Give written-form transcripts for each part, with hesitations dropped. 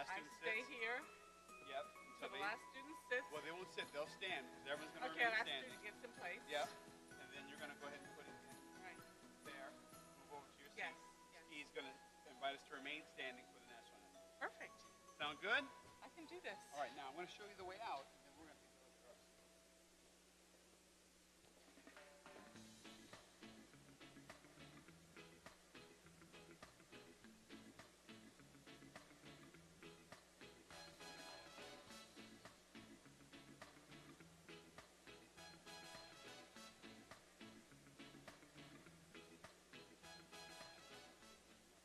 Last I student stay sits. here Yep. So till the last student sits. well, they won't sit. They'll stand because everyone's going to Okay, remain last standing. student gets in place. Yep. And then you're going to go ahead and put it Right. there. Move over to your Yes. seat. Yes. Ski's going to invite us to remain standing for the national anthem. Perfect. Sound good? I can do this. All right. Now I'm going to show you the way out, and then we're going to take a look at our seat.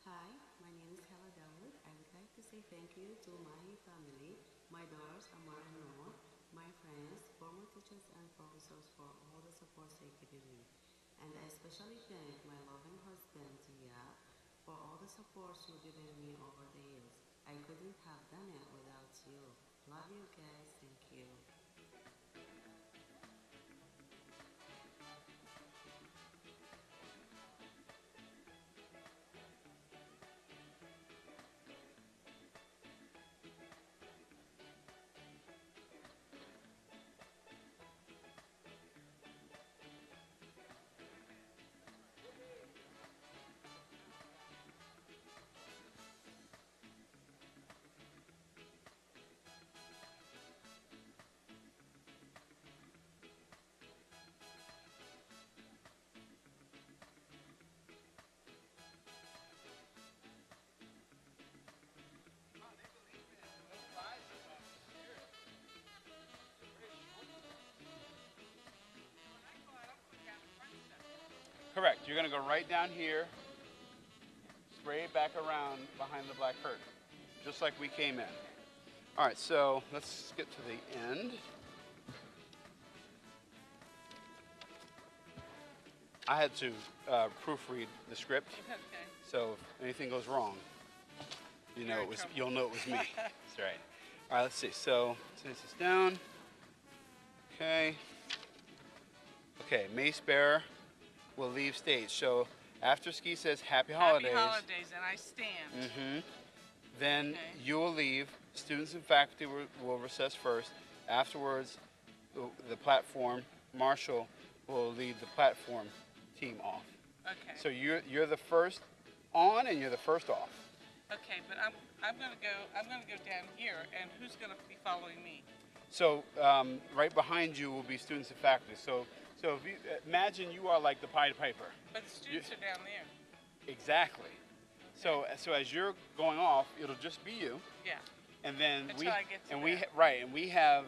Hi, my name is Hela Dawood. I would like to say thank you to my family, my daughters Amar and Noah, my friends, former teachers and professors for all the support they given me. And I especially thank my loving husband, Tia, for all the support you've given me over the years. I couldn't have done it without you. Love you guys. Thank you. Correct. You're going to go right down here, straight back around behind the black curtain, just like we came in. All right, so let's get to the end. I had to proofread the script, Okay. so if anything goes wrong, You're in trouble. you'll know it was me. That's right. All right, let's see. So this is down. Okay. Okay, mace bearer will leave stage. So after Ski says happy holidays, Happy holidays, and I stand. then Okay. you will leave. Students and faculty will recess first. Afterwards, the platform marshal will lead the platform team off. Okay. So you're the first on and you're the first off. Okay, but I'm gonna go down here, and who's gonna be following me? So right behind you will be students and faculty. So if you imagine you are like the Pied Piper. But the students are down there. Exactly. So as you're going off, it'll just be you, Yeah. and then Until I get to that. right, and we have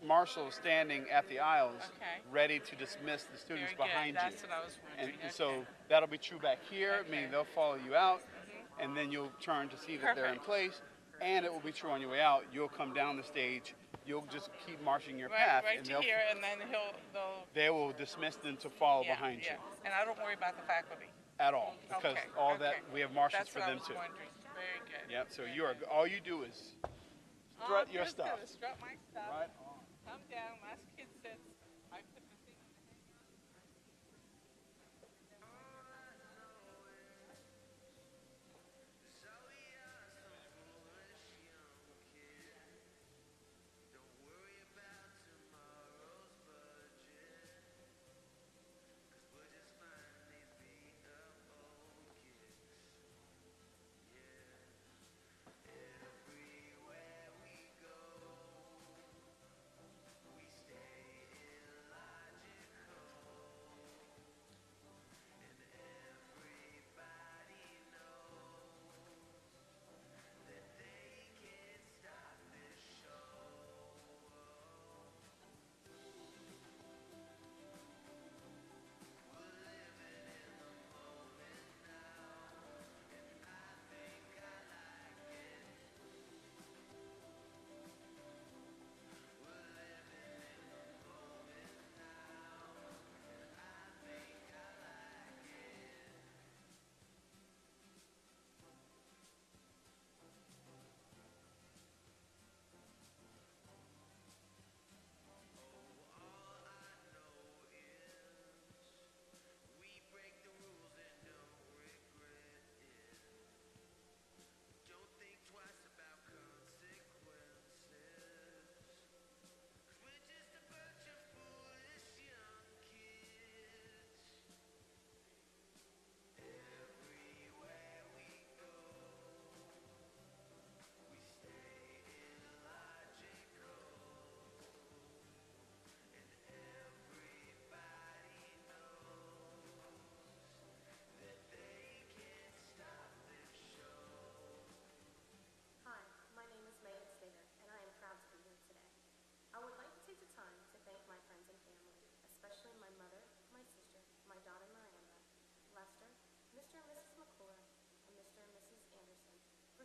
marshals standing at the aisles, Okay. ready to dismiss the students Very good. behind That's you. what I was And wondering. so Okay. that'll be true back here, Okay. meaning they'll follow you out, and then you'll turn to see that they're in Perfect. place, and it will be true on your way out. You'll come down the stage, you'll just keep marching your Right, path, right and to here, and then they'll. they will dismiss them to follow Yeah, behind yeah. you And I don't worry about the faculty. at all, because Okay. all that okay. we have marshals That's for what them I was too. wondering. Very good. Yep. So Very you are good. all you do is Oh, strut I'm your just stuff. gonna strut my stuff. Right on. Come down. Last kid sits. I put the thing.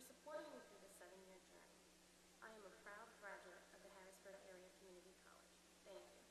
supporting me through this 7-year journey. I am a proud graduate of the Harrisburg Area Community College. Thank you.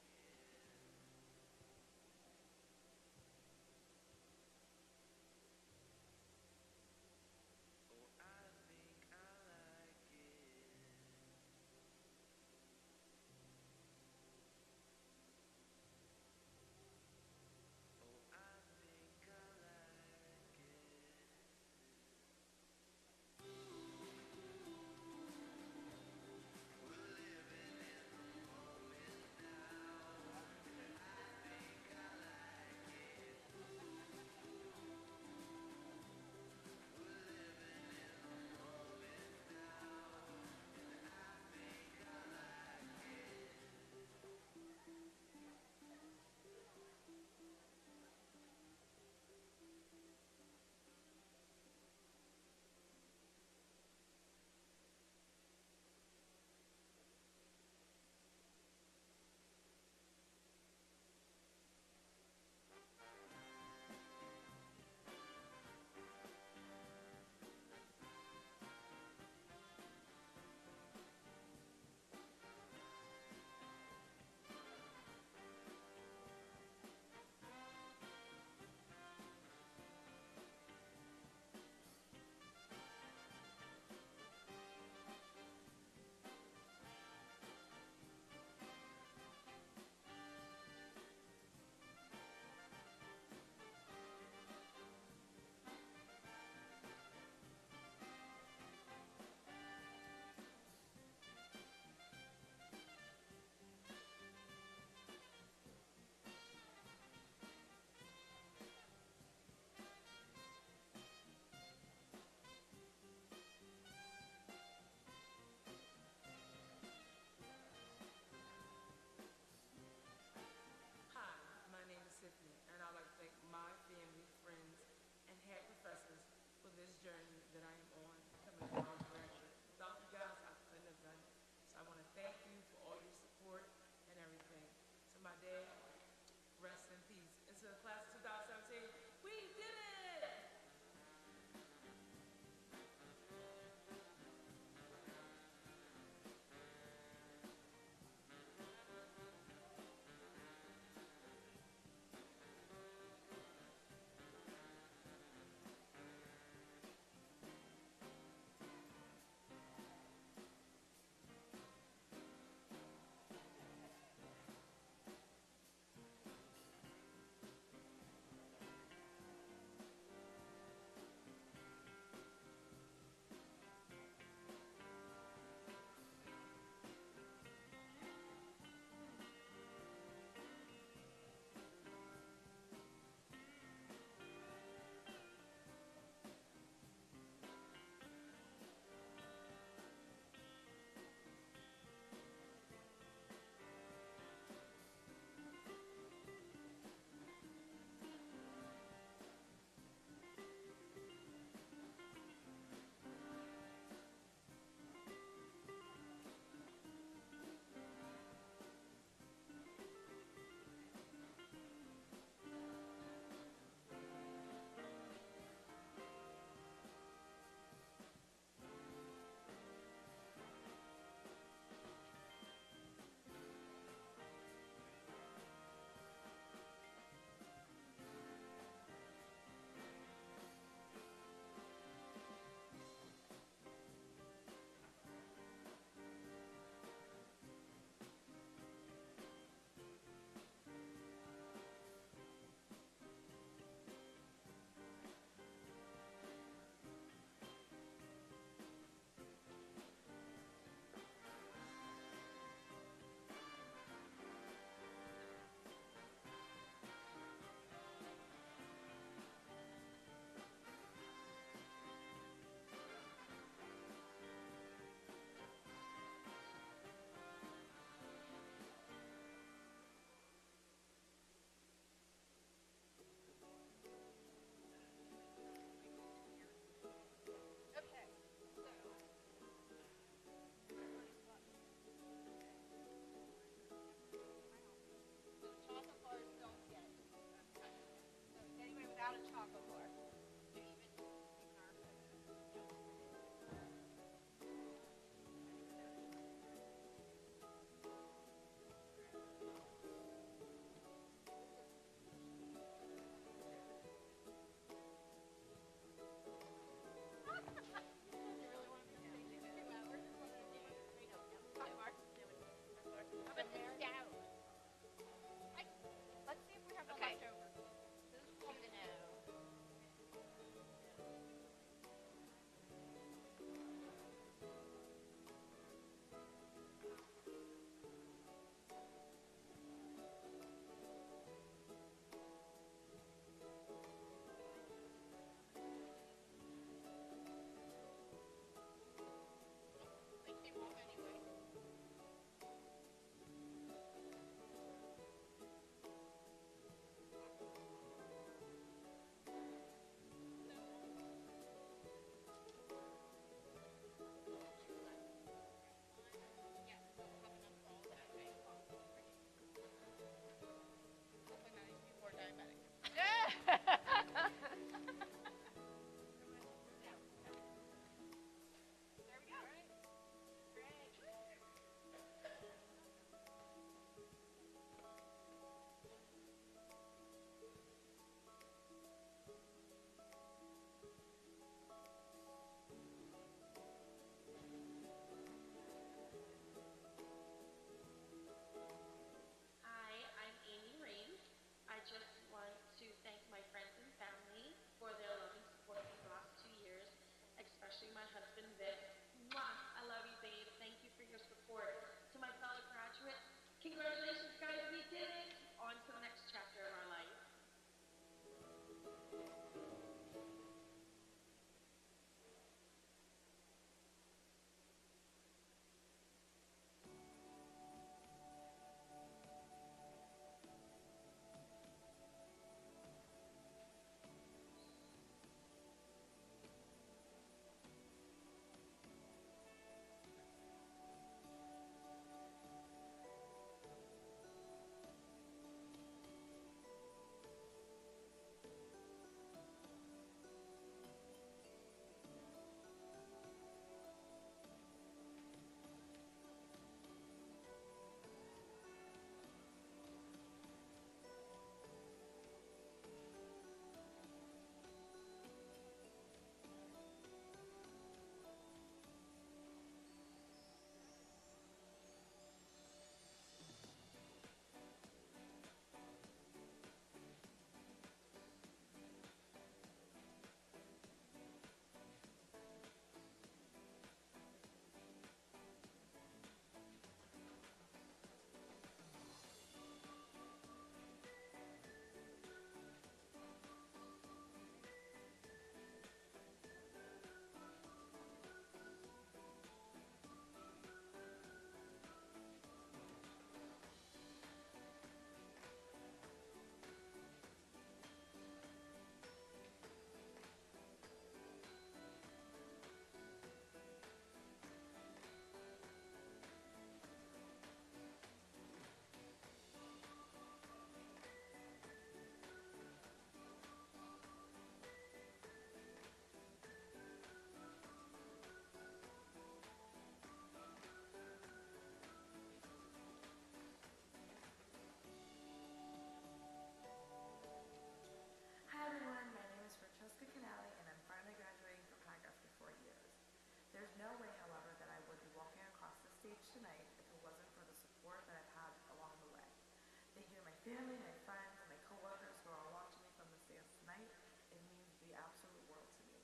family, my friends, my coworkers who are watching me from the stands tonight, it means the absolute world to me.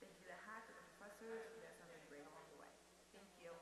Thank you to HACC and the professors. You guys have been great along the way. Thank you.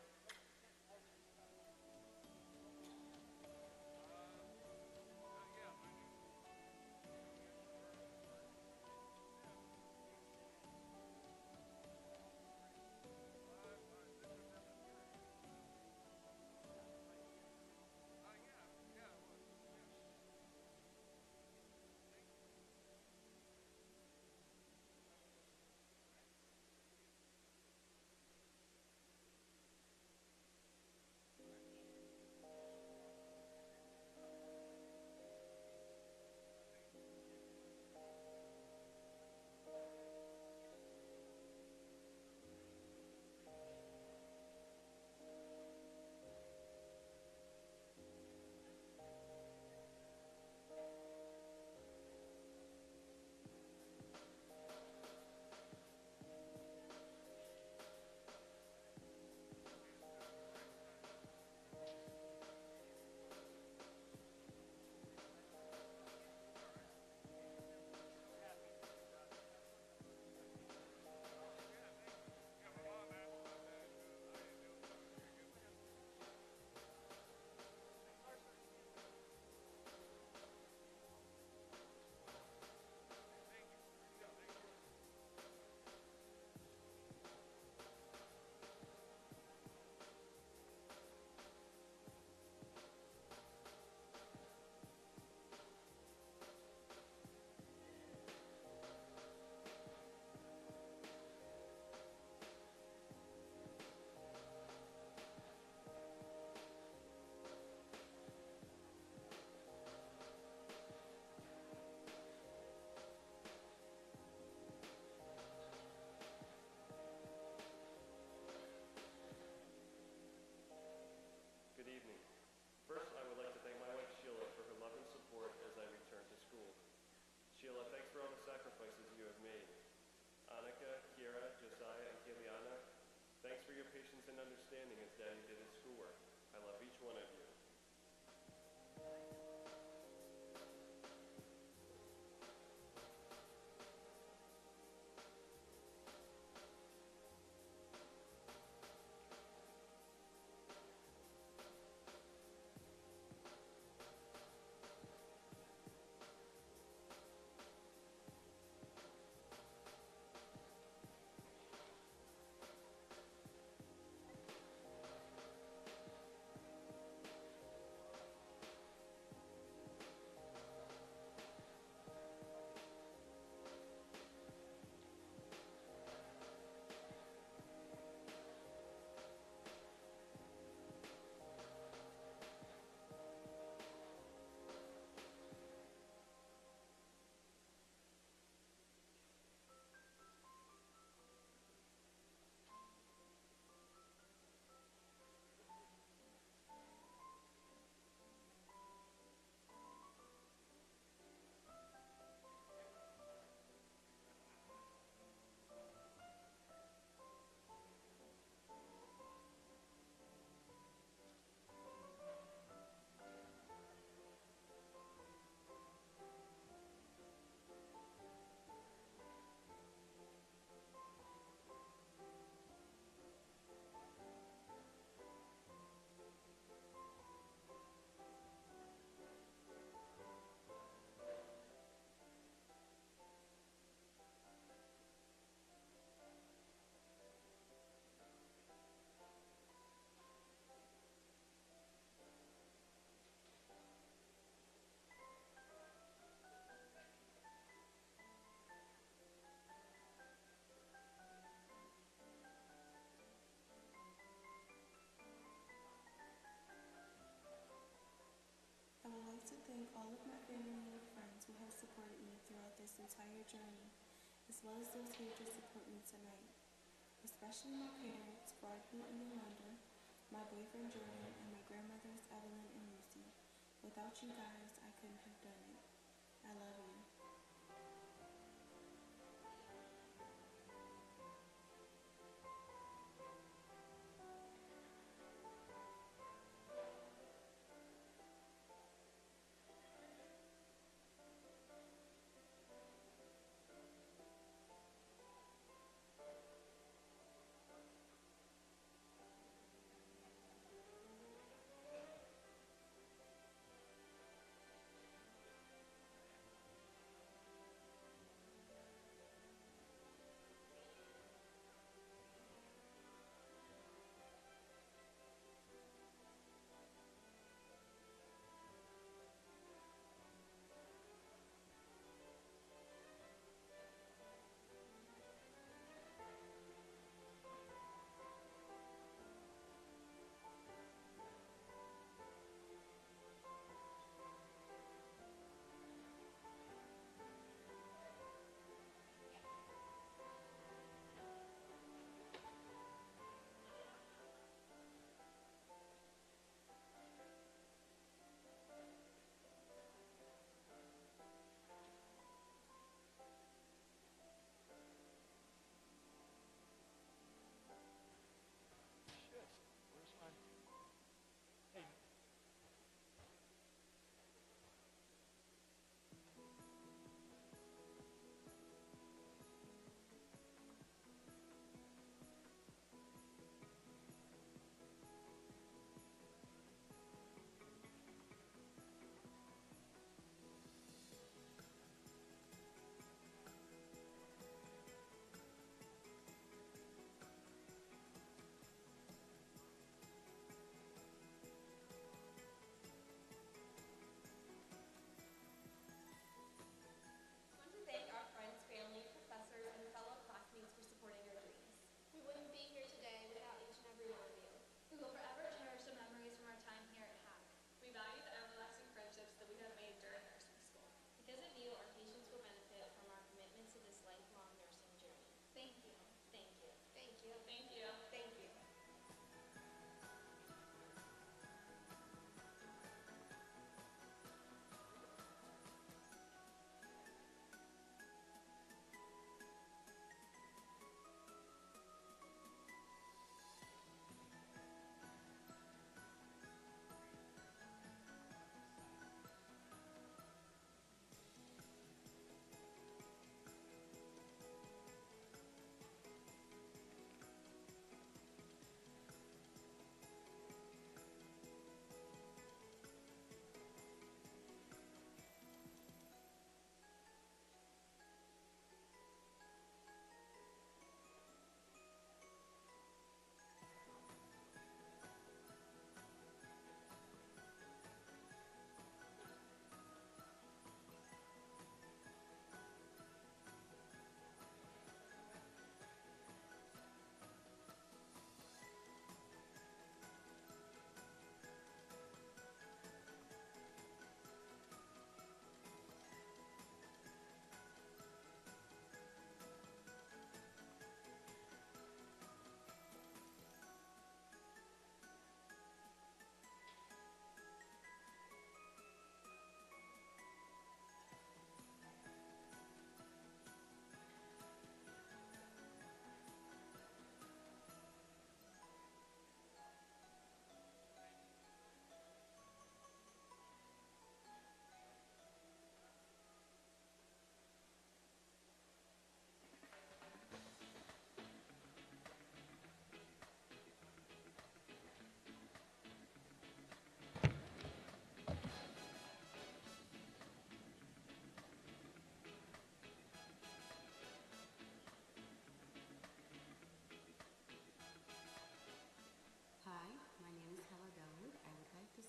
Good evening. First, I would like to thank my wife Sheila for her love and support as I return to school. Sheila, thanks for all the sacrifices you have made. Annika, Kiera, Josiah, and Kiliana, thanks for your patience and understanding as Daddy did his schoolwork. I love each one of you. I would like to thank all of my family and friends who have supported me throughout this entire journey, as well as those here to support me tonight, especially my parents, Rodney and Yolanda, my boyfriend Jordan, and my grandmothers Evelyn and Lucy. Without you guys, I couldn't have done it. I love you.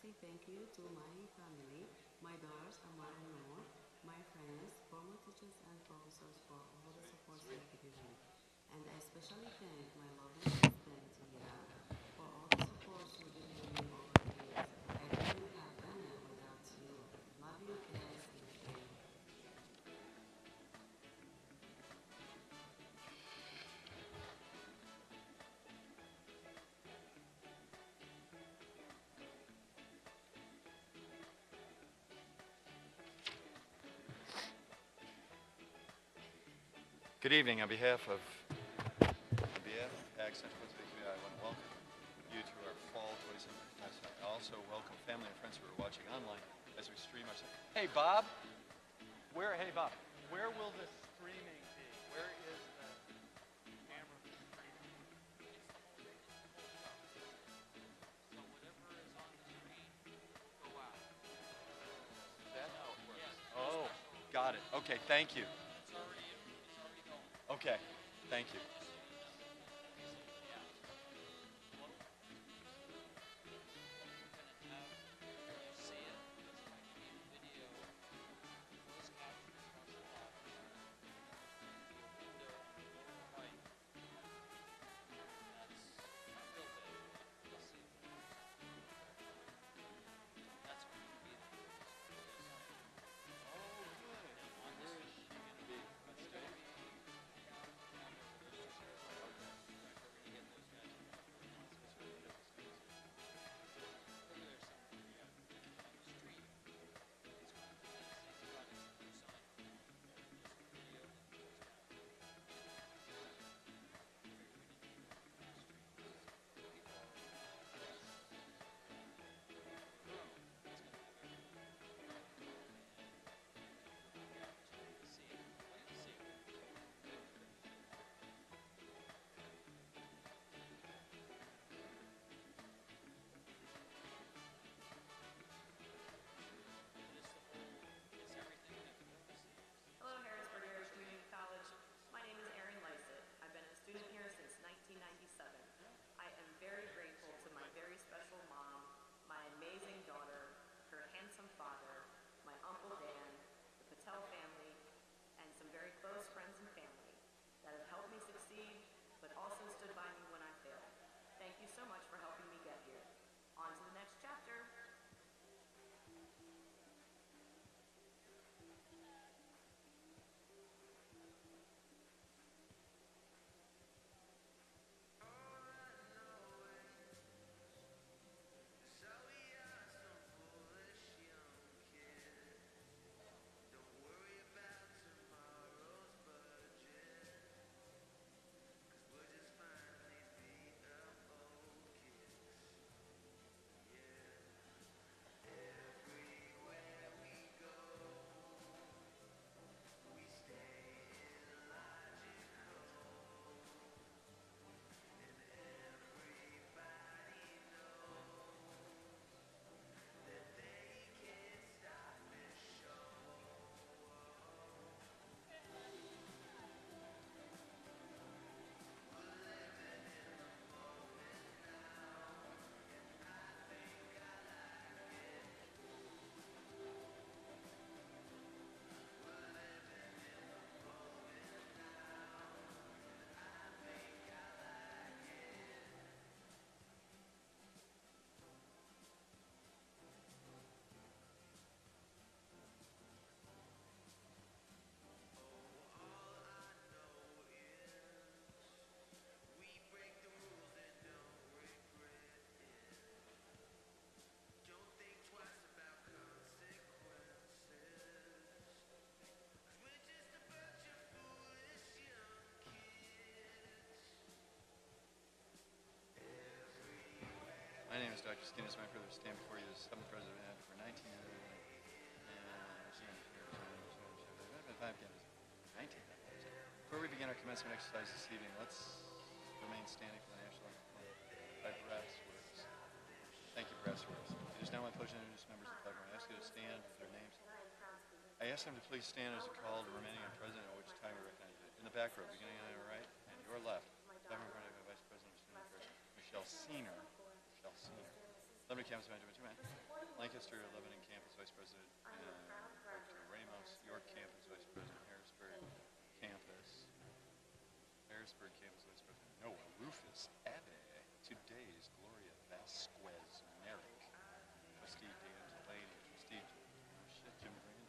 say thank you to my family, my daughters and mother-in-law, my friends, former teachers and professors for all the support they gave me. And I especially thank my loving husband, Tia, for all the support you've given me over the years. I couldn't have done it without you. Love you guys. Thank you. Good evening. On behalf of HACC Central Pennsylvania Community, I want to welcome you to our fall 27th Commencement. I also welcome family and friends who are watching online as we stream our. Hey Bob, Hey Bob, where will the streaming be? Where is the camera for streaming? So whatever is on the screen will go out. Is that how it works? Oh, got it. Okay, thank you. It's already going. Okay, thank you. Hello, Harrisburg Area Community College. My name is Erin Lysett. I've been a student here since 1997. I am very grateful to my very special mom, my amazing daughter, her handsome father, my Uncle Dan, the Patel family, and some very close friends and family that have helped me succeed, but also stood by me when I failed. Thank you so much for helping me get here. On to the next chapter. My name is Dr. Skinnis. My privilege to stand before you as 7th President for 1999. Before we begin our commencement exercise this evening, let's remain standing for the national anthem by brass words. Thank you, brass words. It is now my pleasure to introduce members of the club. I ask you to stand with their names. I ask them to please stand as a call to remaining on President, at which time we recognize you. In the back row, beginning on your right and your left, Governor Vice President of Student Affairs, Michelle Senior. Lebanon Campus Manager, two men. Lancaster, Lebanon Campus Vice President, Dr. Ramos, York Campus Vice President, Harrisburg Campus Vice President, Noah Rufus Ave. Today's Gloria Vasquez Merrick. Trustee Dan Delaney, Trustee Jim Brandon.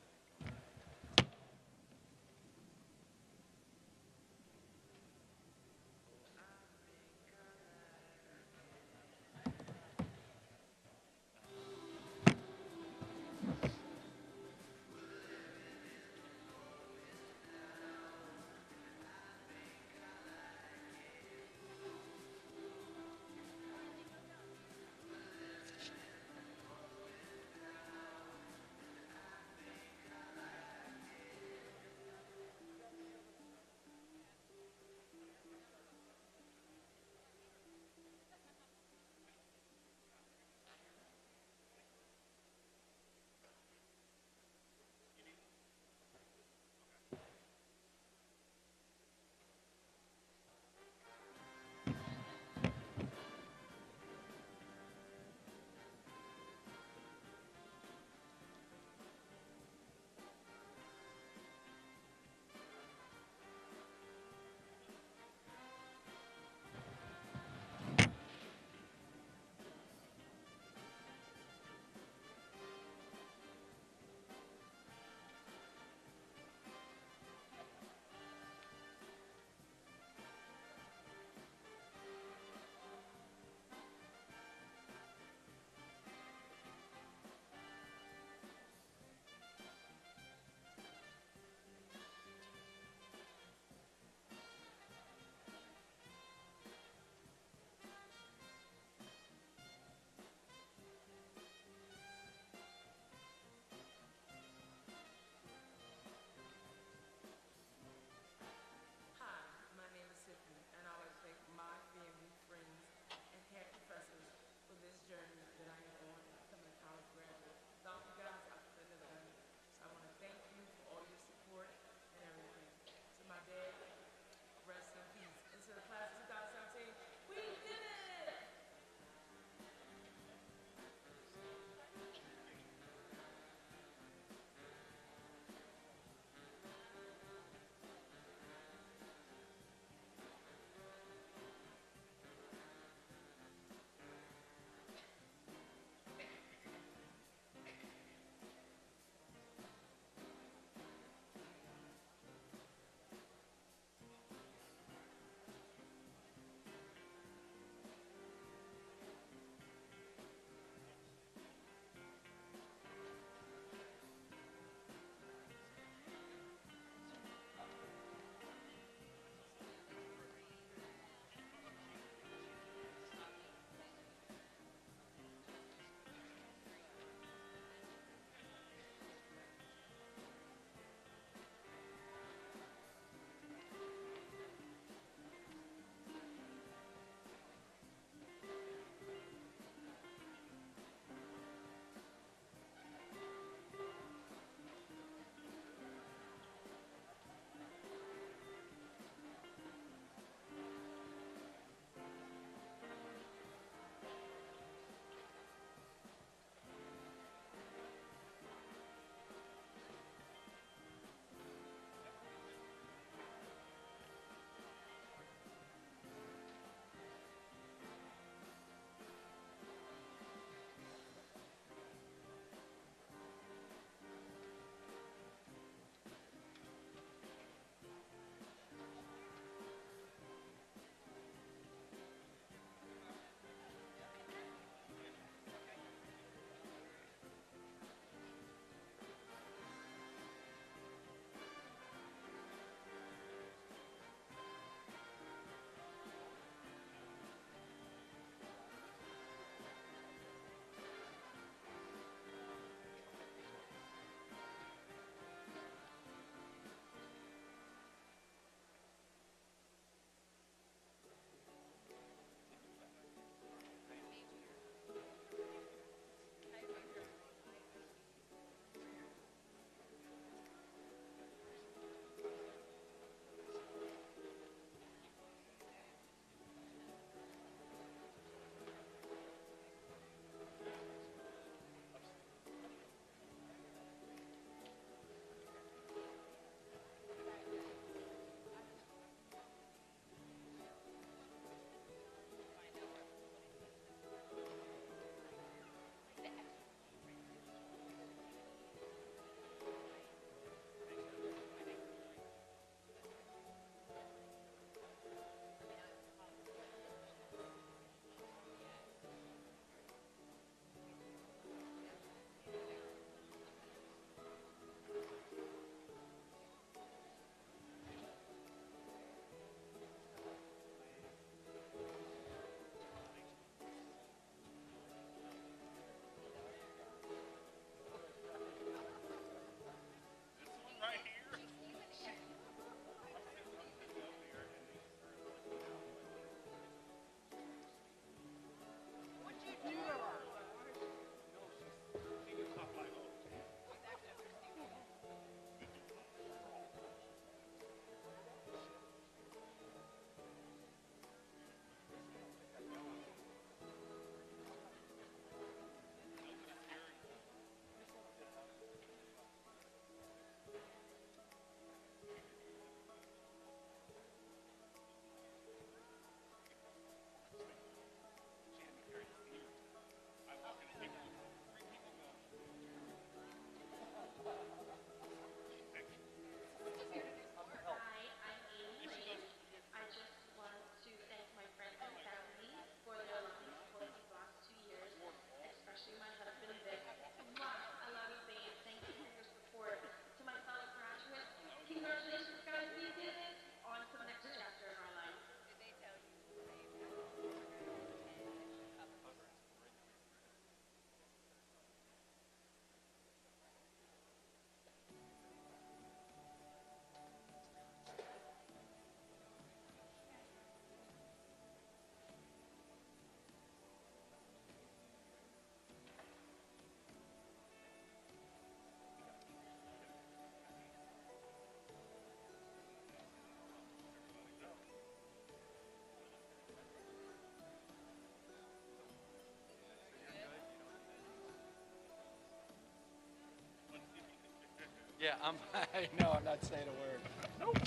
Yeah, I know, I'm not saying a word. Nope.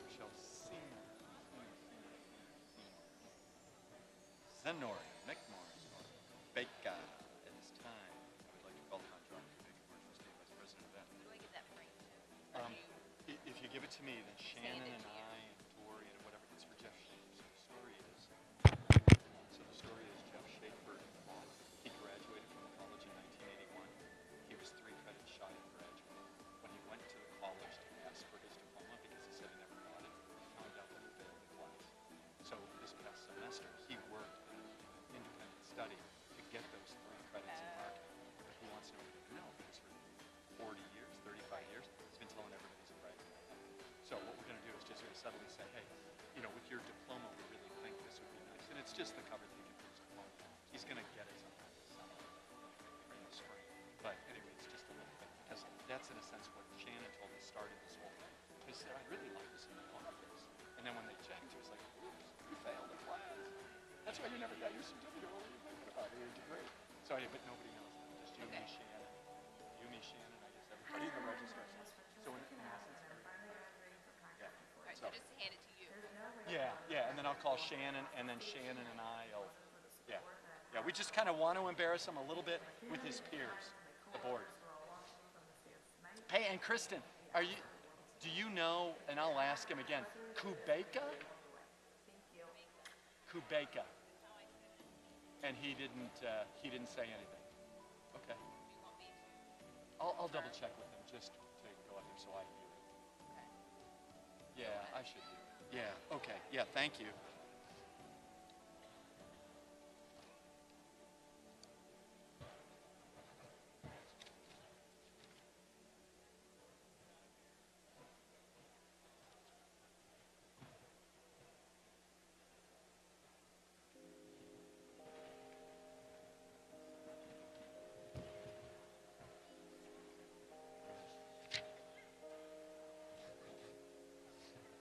Michelle Seymour. Zenoria, McMorris, Baker. At this time, I would like to call upon John to make a Trustee Vice President of that. Do I get that framed too? If you give it to me, then Shannon and I and Tori and whatever, it's for Jeff Schaefer. So the story is Jeff Schaefer, he graduated from the college in 1981. He was 3 credits shy of graduating. When he went to the college to ask for his diploma because he said he never got it, he found out that he failed the class. So this past semester, he worked in independent study to get those 3 credits in marketing. But he wants to know because for 40 years, 35 years, he's been telling everybody he's a graduate. So what we're going to do is just sort of subtly say, hey, you know, with your diploma, we really think this would be nice. And it's just the cover thing for his diploma. He's going to get it sometime this summer or in the spring. But anyway, it's just a little bit because that's in a sense what Shannon told me started this whole thing. He said, I really like this in the office. And then when they checked, he was like, oops, you failed the class. That's why you never got your certificate. What were you thinking about? Your degree. So, but nobody knows that. Just you, me, Shannon. You, me, Shannon, I guess everybody in the registration. So in essence, yeah. All right, so just hand it to you. Yeah, and then I'll call Shannon, and then Shannon and I'll, yeah. We just kind of want to embarrass him a little bit with his peers, the board. Hey, and Kristen, do you know, and I'll ask him again, Kubeka? Kubeka. And he didn't say anything. Okay. I'll double check with him just to go at him so I hear it. Yeah, I should do it. Yeah, okay. Yeah, thank you.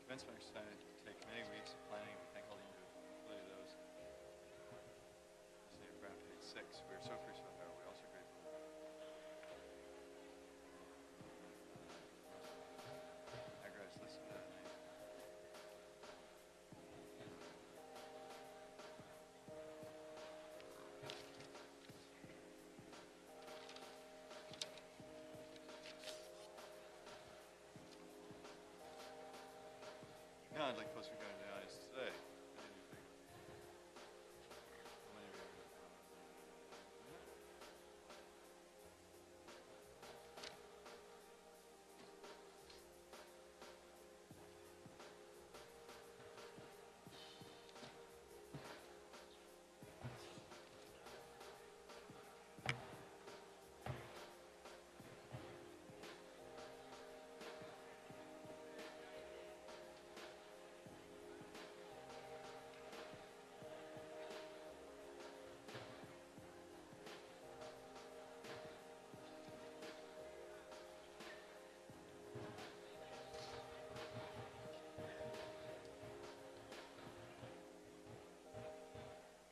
Commencement excited to take many weeks of planning. We thank all the individuals, including those. Say around page 6. We are so appreciative of her. We're also grateful. Now, guys, listen to that name. No, I'd like folks to go in the eyes today.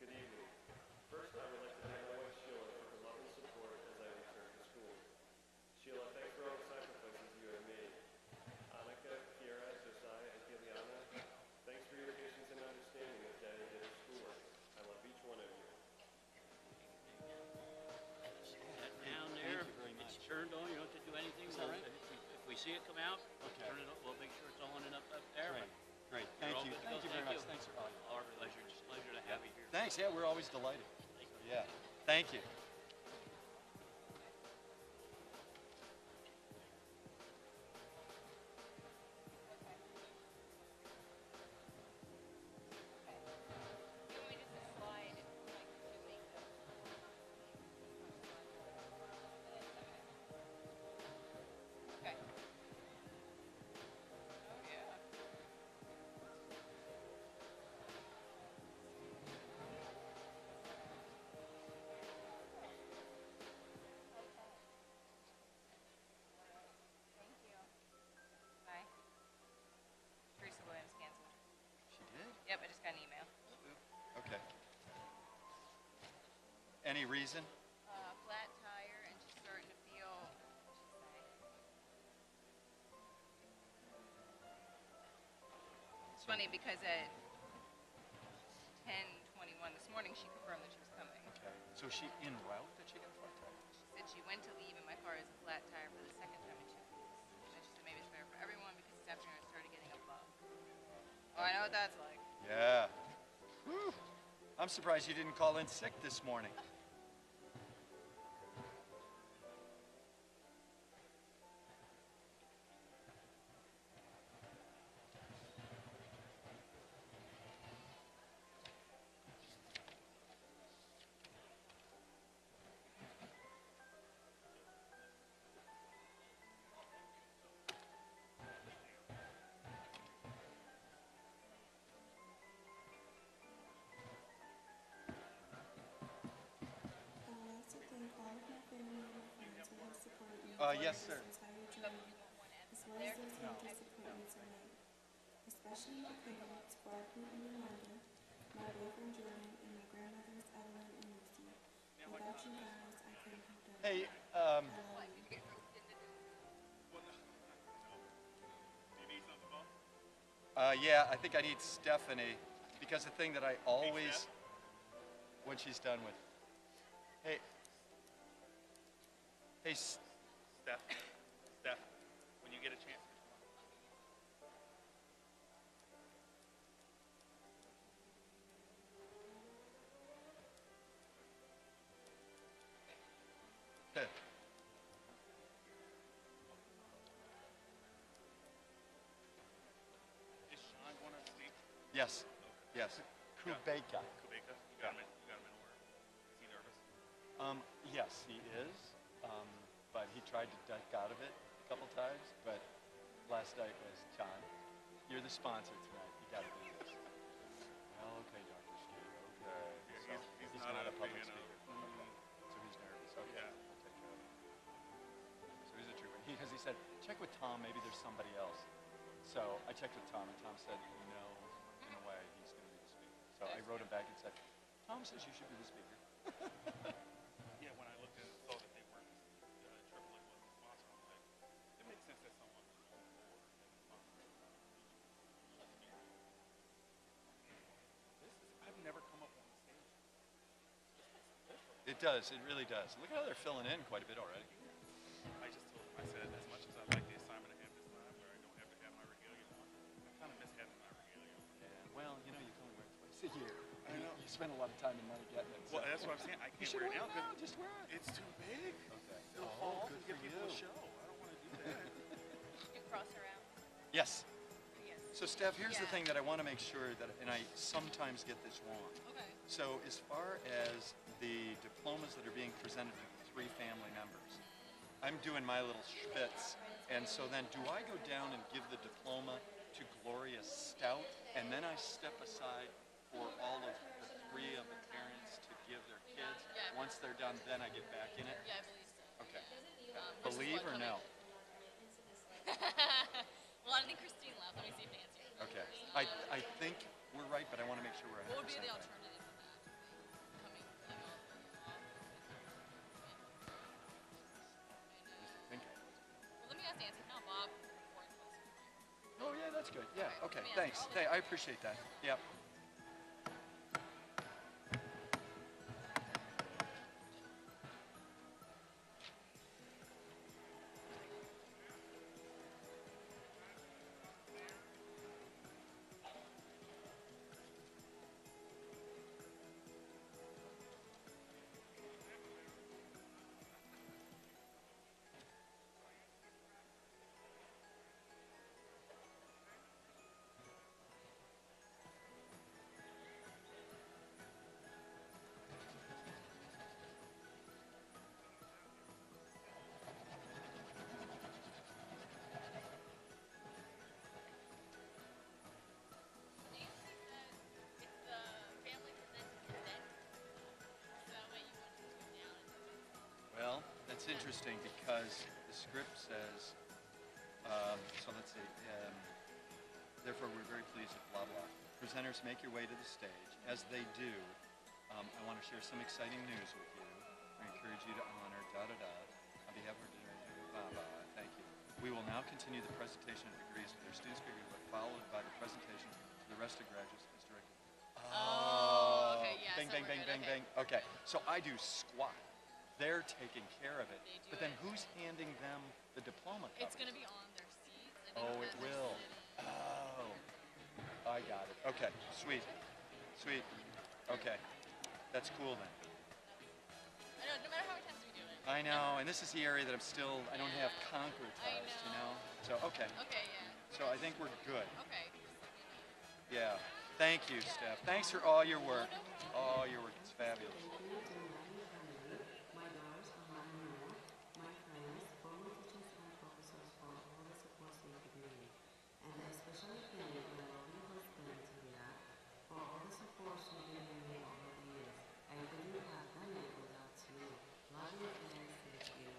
Good evening. First, I would like to thank my wife Sheila for her love and support as I return to school. Sheila, thanks for all the sacrifices you have made. Annika, Kiera, Josiah, and Kiliana, thanks for your patience and understanding as Daddy did his schoolwork. I love each one of you. That down there, Thank you very much. it's turned on, you don't have to do anything. Is that right? If we see it come out, Okay. turn it on, we'll make sure it's on and up there. Great. Great. You're Thank all you. good to Thank go. you very Thank much. Thanks for calling. Our pleasure, just a pleasure to have you here. Thanks. Yeah, we're always delighted. Yeah. Thank you. Any reason? Flat tire and she's starting to feel, what'd she say? It's funny because at 10:21 this morning she confirmed that she was coming. Okay. So is she en route that she got a flat tire? She said she went to leave and my car is a flat tire for the second time in 2 weeks. And then she said maybe it's better for everyone because this afternoon I started getting a bug. Oh, I know what that's like. Yeah. Whew. I'm surprised you didn't call in sick this morning. I would like to thank all of my family and friends who have supported me Yes, throughout sir. this entire journey, as well as those who will support me tonight. Especially my parents, Barbara and Yolanda, my boyfriend Jordan, and my grandmothers Evelyn and Lucy. Without you guys, I couldn't have done Hey, it. I love you. yeah, I think I need Stephanie, because the thing that I always, when she's done with, hey, Steph, when you get a chance. hey. Is Sean going to speak? Yes, yes, Kubeka. Kubeka, you got him in order. Is he nervous? Yes, he is, but he tried to duck out of it a couple times, but last night was, John, you're the sponsor tonight, you gotta do this. Well, okay, Dr. Steve, okay. Yeah, So he's he's not not a a public big speaker. Okay. So he's nervous, okay, Yeah. I'll take care of it. So he's a trooper, because he said, check with Tom, maybe there's somebody else. So I checked with Tom, and Tom said, no, in a way, he's gonna be the speaker. So I wrote him back and said, Tom says you should be the speaker. Yeah, when I looked and saw that they weren't, AAA wasn't the sponsor, I'm like, it makes sense that someone who's on board as a sponsor. I've never come up on the stage. It does, it really does. Look at how they're filling in quite a bit already. I just told him, I said, as much as I like the assignment I have this time, where I don't have to have my regalia on, I kind of miss having my regalia on. Yeah, well, you know, you can only wear it twice a year. I know. You spend a lot of time and money getting it. So. Well, that's what I'm saying. I You can't should wear it wear now it now, because just wear it. it's too big. Okay. It'll Oh, fall off good and give for people a you. show. I don't want to do that. You cross around? Yes. Yes. So, Steph, here's the Yeah. thing that I want to make sure that, and I sometimes get this wrong. Okay. So, as far as the diplomas that are being presented to the 3 family members, I'm doing my little spitz, and so then do I go down and give the diploma to Gloria Stout, and then I step aside for all of the 3 of the parents to give their kids? Yeah. Once they're done, then I get back in it? Yeah, I believe so. Okay. Which is Believe what or no? Well, I think Christine left. Let me see if Nancy. Okay. I think we're right, but I want to make sure we're 100% What would be the right. alternative to that? Coming Think. Well, let me ask Nancy. Not Bob. Oh, yeah, that's good. Yeah, okay, Let me ask thanks. her. Hey, I appreciate that. Yep. Well, that's interesting because the script says, so let's see, therefore we're very pleased with blah blah. Presenters make your way to the stage. As they do, I want to share some exciting news with you. I encourage you to honor on behalf of thank you. We will now continue the presentation of degrees with their students' degree, but followed by the presentation to the rest of graduates as directed. Oh, okay, yeah. Bang, so bang, we're bang, good, bang, okay. bang. Okay, so I do squat. They're taking care of it. They do But then it. who's handing them the diploma cover? It's going to be on their seats. I think Oh, that it they're will. sitting. Oh, I got it. Okay, sweet. Sweet. Okay, that's cool then. I know, no matter how many times we do it. I know, and this is the area that I don't have concretized, I you know? So, okay. Okay, yeah. So I think we're good. Okay. Yeah. Thank you, Steph. Thanks for all your work. All your work. It's fabulous. Thank you to my family, my daughters and my in-law, my friends, former teachers and professors for all the support they gave me. And I especially thank my loving husband, Julia, for all the support she's given me over the years. I couldn't have done it without you. Love you and thank you.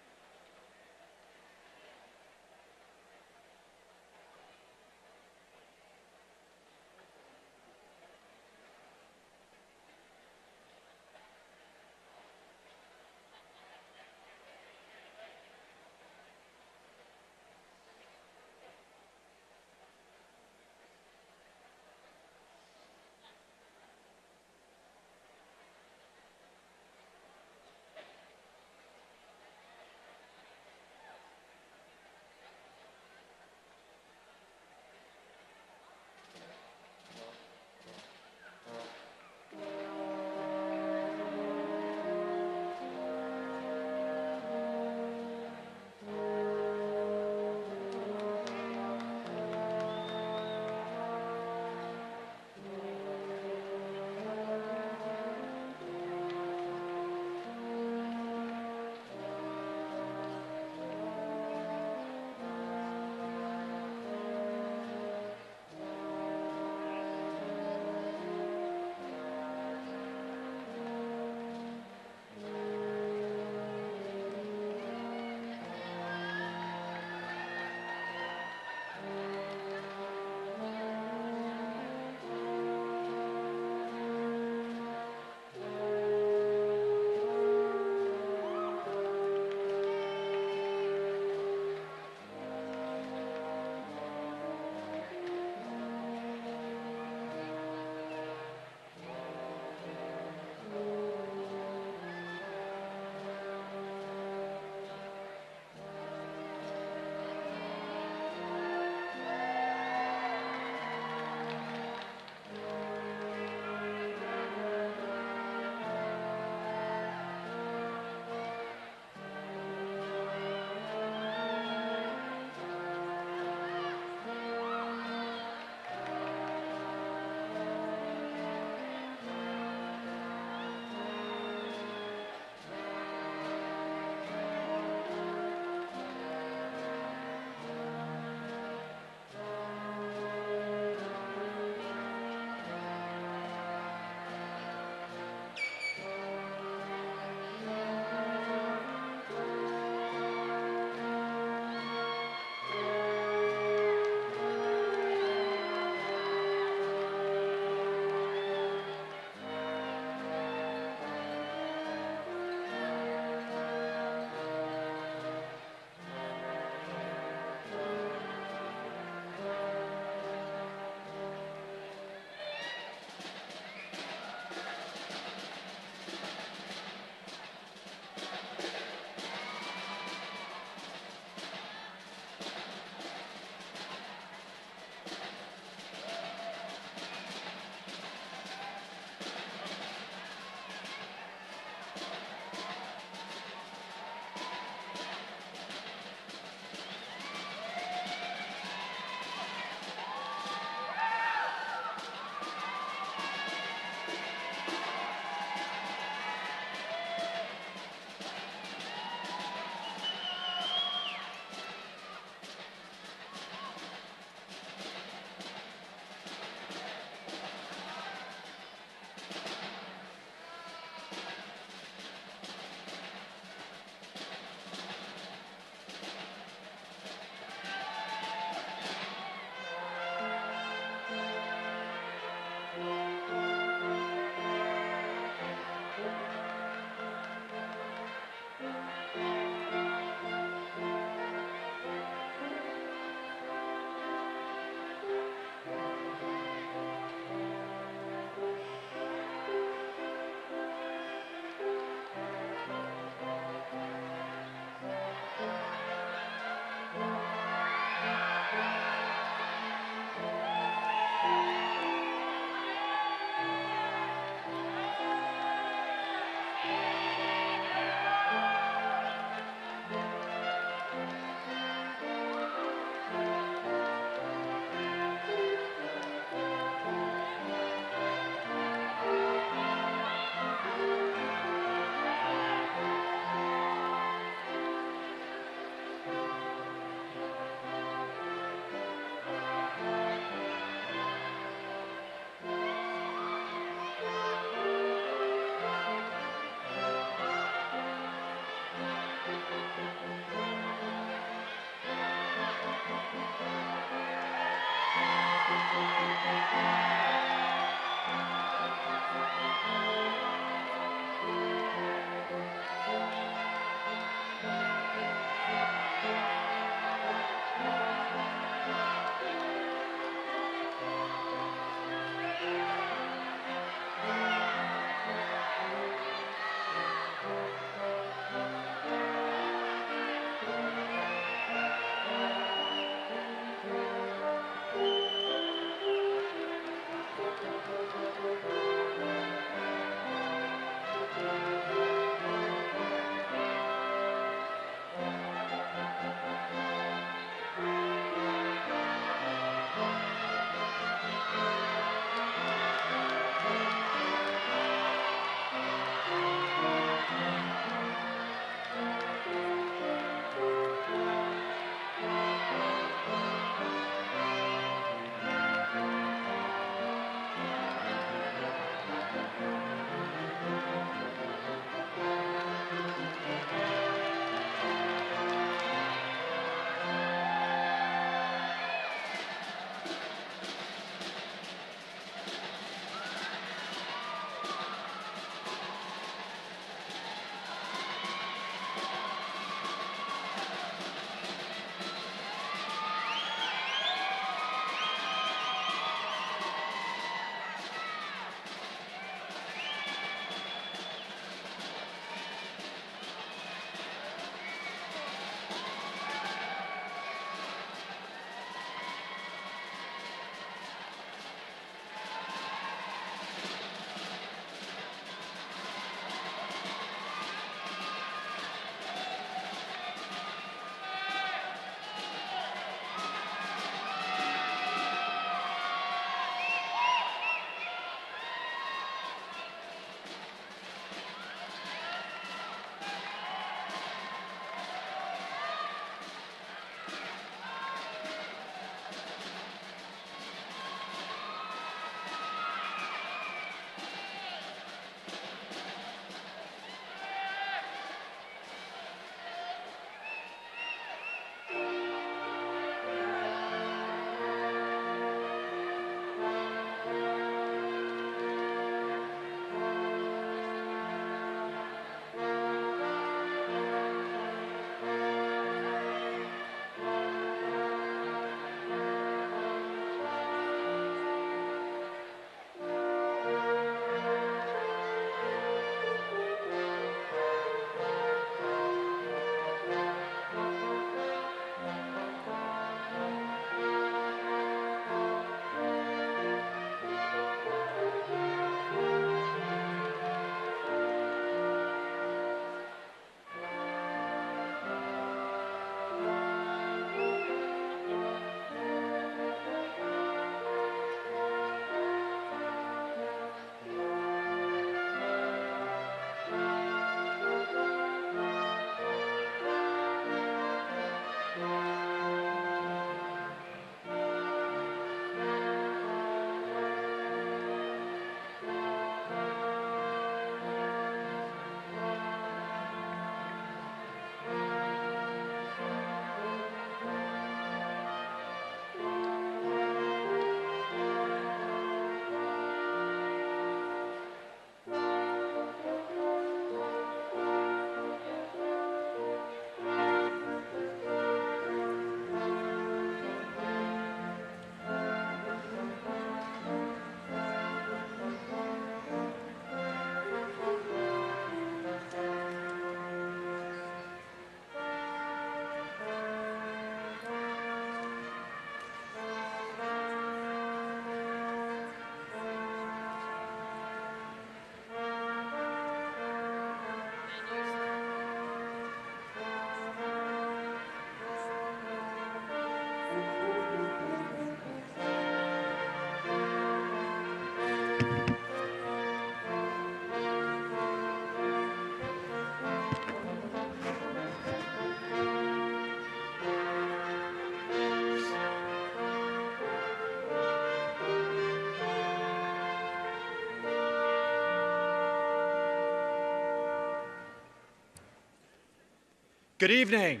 Good evening.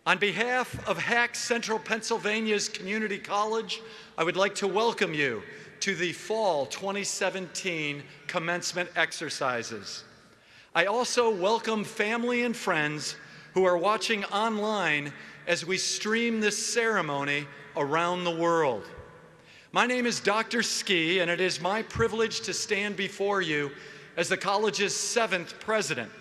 On behalf of HACC Central Pennsylvania's Community College, I would like to welcome you to the Fall 2017 Commencement exercises. I also welcome family and friends who are watching online as we stream this ceremony around the world. My name is Dr. Ski, and it is my privilege to stand before you as the college's 7th president,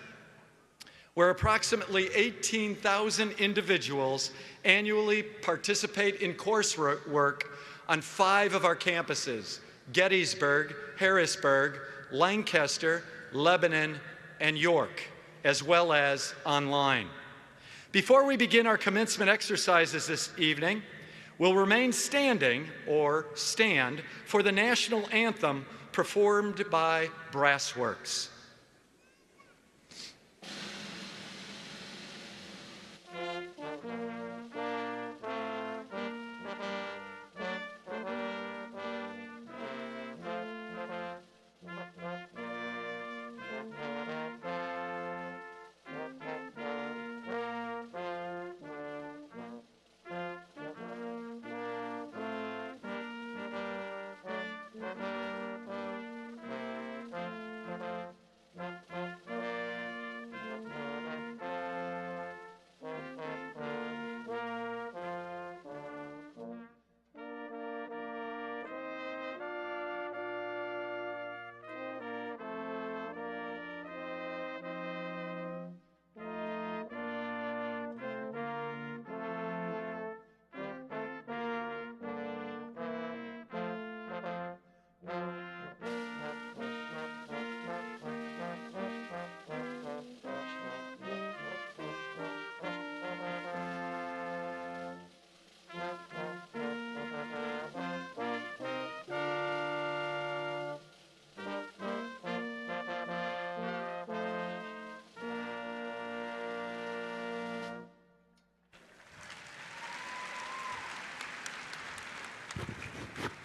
where approximately 18,000 individuals annually participate in coursework on 5 of our campuses: Gettysburg, Harrisburg, Lancaster, Lebanon, and York, as well as online. Before we begin our commencement exercises this evening, we'll remain standing, or stand, for the national anthem performed by Brassworks.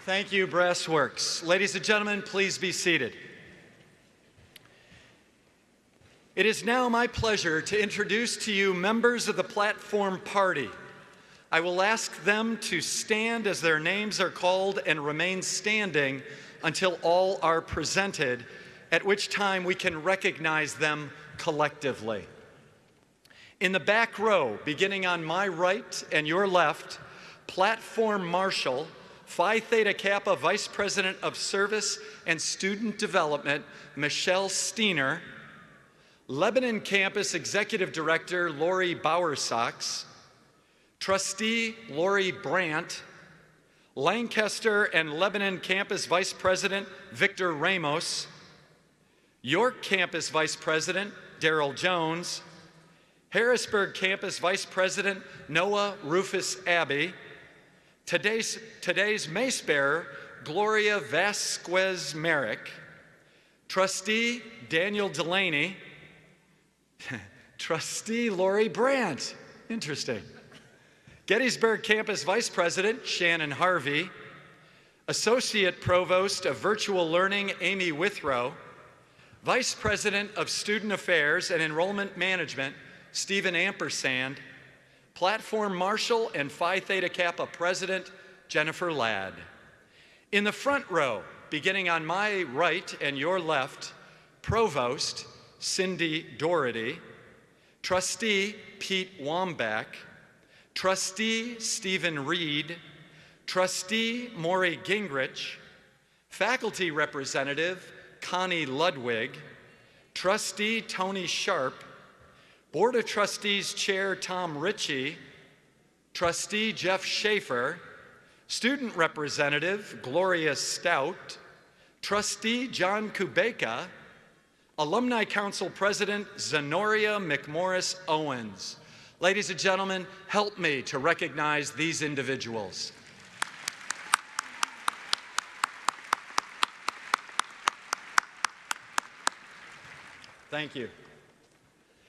Thank you, Brassworks. Ladies and gentlemen, please be seated. It is now my pleasure to introduce to you members of the platform party. I will ask them to stand as their names are called and remain standing until all are presented, at which time we can recognize them collectively. In the back row, beginning on my right and your left, Platform Marshal, Phi Theta Kappa Vice President of Service and Student Development, Michelle Steiner, Lebanon Campus Executive Director, Lori Bowersox, Trustee Lori Brandt, Lancaster and Lebanon Campus Vice President, Victor Ramos, York Campus Vice President, Daryl Jones, Harrisburg Campus Vice President, Noah Rufus Abbey, Today's mace bearer, Gloria Vasquez Merrick, Trustee Daniel Delaney, Trustee Lori Brandt, interesting, Gettysburg Campus Vice President, Shannon Harvey, Associate Provost of Virtual Learning, Amy Withrow, Vice President of Student Affairs and Enrollment Management, Stephen Ampersand, Platform Marshal and Phi Theta Kappa President, Jennifer Ladd. In the front row, beginning on my right and your left, Provost, Cindy Doherty, Trustee, Pete Wambach, Trustee, Stephen Reed, Trustee, Maury Gingrich, Faculty Representative, Connie Ludwig, Trustee, Tony Sharp, Board of Trustees Chair Tom Ritchie, Trustee Jeff Schaefer, Student Representative Gloria Stout, Trustee John Kubeka, Alumni Council President Zenoria McMorris Owens. Ladies and gentlemen, help me to recognize these individuals. Thank you.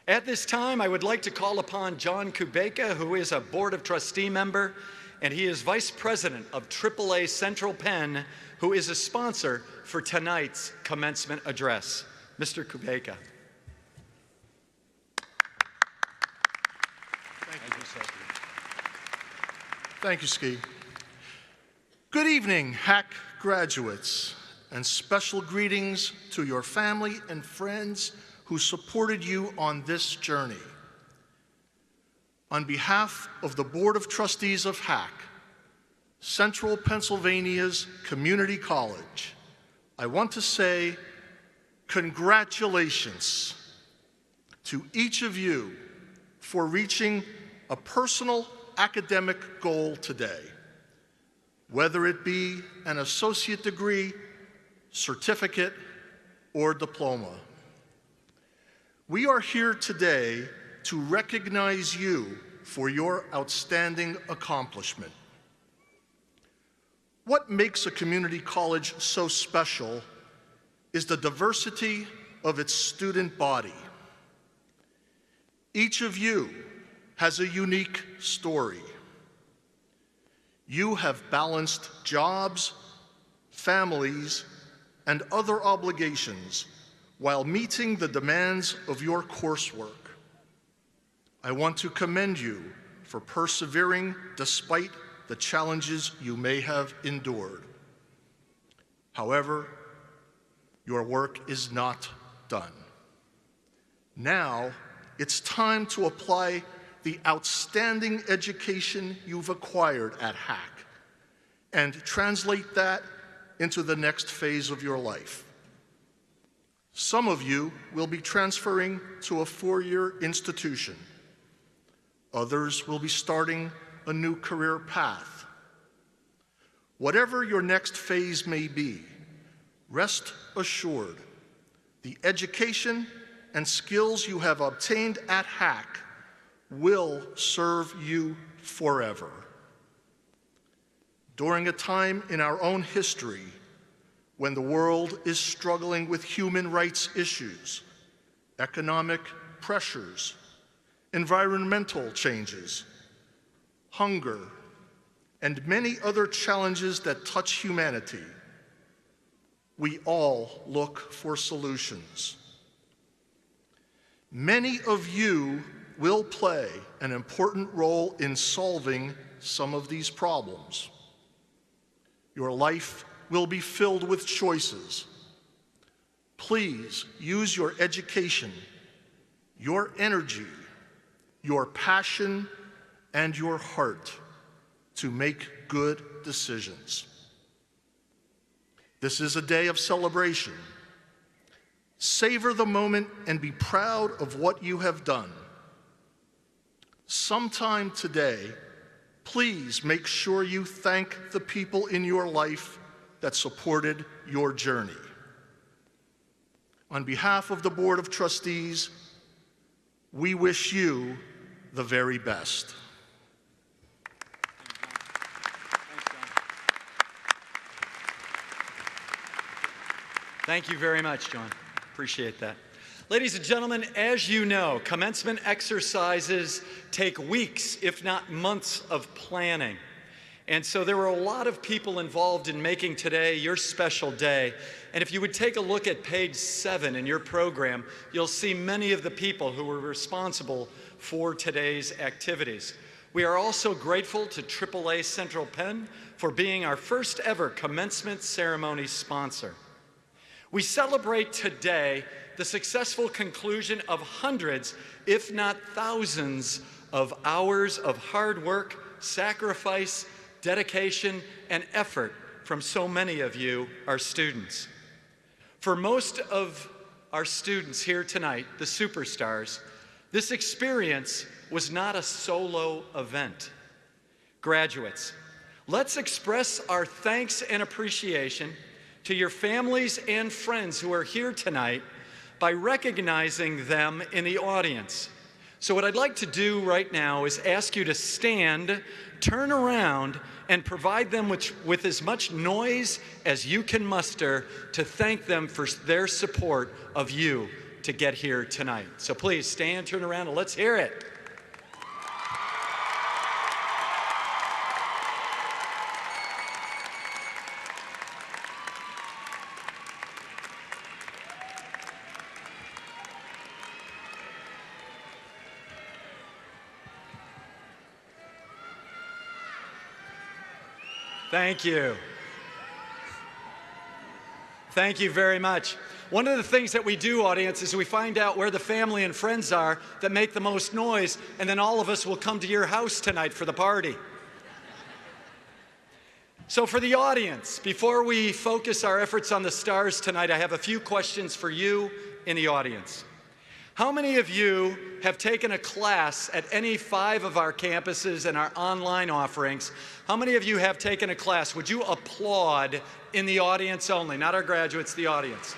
At this time, I would like to call upon John Kubeka, who is a Board of Trustee member, and he is Vice President of AAA Central Penn, who is a sponsor for tonight's commencement address. Mr. Kubeka. Thank you, Trustee. Thank you, Ski. Good evening, HACC graduates, and special greetings to your family and friends who supported you on this journey. On behalf of the Board of Trustees of HACC, Central Pennsylvania's Community College, I want to say congratulations to each of you for reaching a personal academic goal today, whether it be an associate degree, certificate, or diploma. We are here today to recognize you for your outstanding accomplishment. What makes a community college so special is the diversity of its student body. Each of you has a unique story. You have balanced jobs, families, and other obligations while meeting the demands of your coursework. I want to commend you for persevering despite the challenges you may have endured. However, your work is not done. Now, it's time to apply the outstanding education you've acquired at HACC and translate that into the next phase of your life. Some of you will be transferring to a four-year institution. Others will be starting a new career path. Whatever your next phase may be, rest assured, the education and skills you have obtained at HACC will serve you forever. During a time in our own history when the world is struggling with human rights issues, economic pressures, environmental changes, hunger, and many other challenges that touch humanity, we all look for solutions. Many of you will play an important role in solving some of these problems. Your life will be filled with choices. Please use your education, your energy, your passion, and your heart to make good decisions. This is a day of celebration. Savor the moment and be proud of what you have done. Sometime today, please make sure you thank the people in your life that supported your journey. On behalf of the Board of Trustees, we wish you the very best. Thank you very much, John. Appreciate that. Ladies and gentlemen, as you know, commencement exercises take weeks, if not months, of planning. And so there were a lot of people involved in making today your special day. And if you would take a look at page 7 in your program, you'll see many of the people who were responsible for today's activities. We are also grateful to AAA Central Penn for being our first ever commencement ceremony sponsor. We celebrate today the successful conclusion of hundreds, if not thousands, of hours of hard work, sacrifice, dedication, and effort from so many of you, our students. For most of our students here tonight, the superstars, this experience was not a solo event. Graduates, let's express our thanks and appreciation to your families and friends who are here tonight by recognizing them in the audience. So what I'd like to do right now is ask you to stand, turn around, and provide them with as much noise as you can muster to thank them for their support of you to get here tonight. So please stand, turn around, and let's hear it. Thank you. Thank you very much. One of the things that we do, audience, is we find out where the family and friends are that make the most noise, and then all of us will come to your house tonight for the party. So for the audience, before we focus our efforts on the stars tonight, I have a few questions for you in the audience. How many of you have taken a class at any 5 of our campuses and our online offerings? How many of you have taken a class? Would you applaud in the audience only, not our graduates, the audience?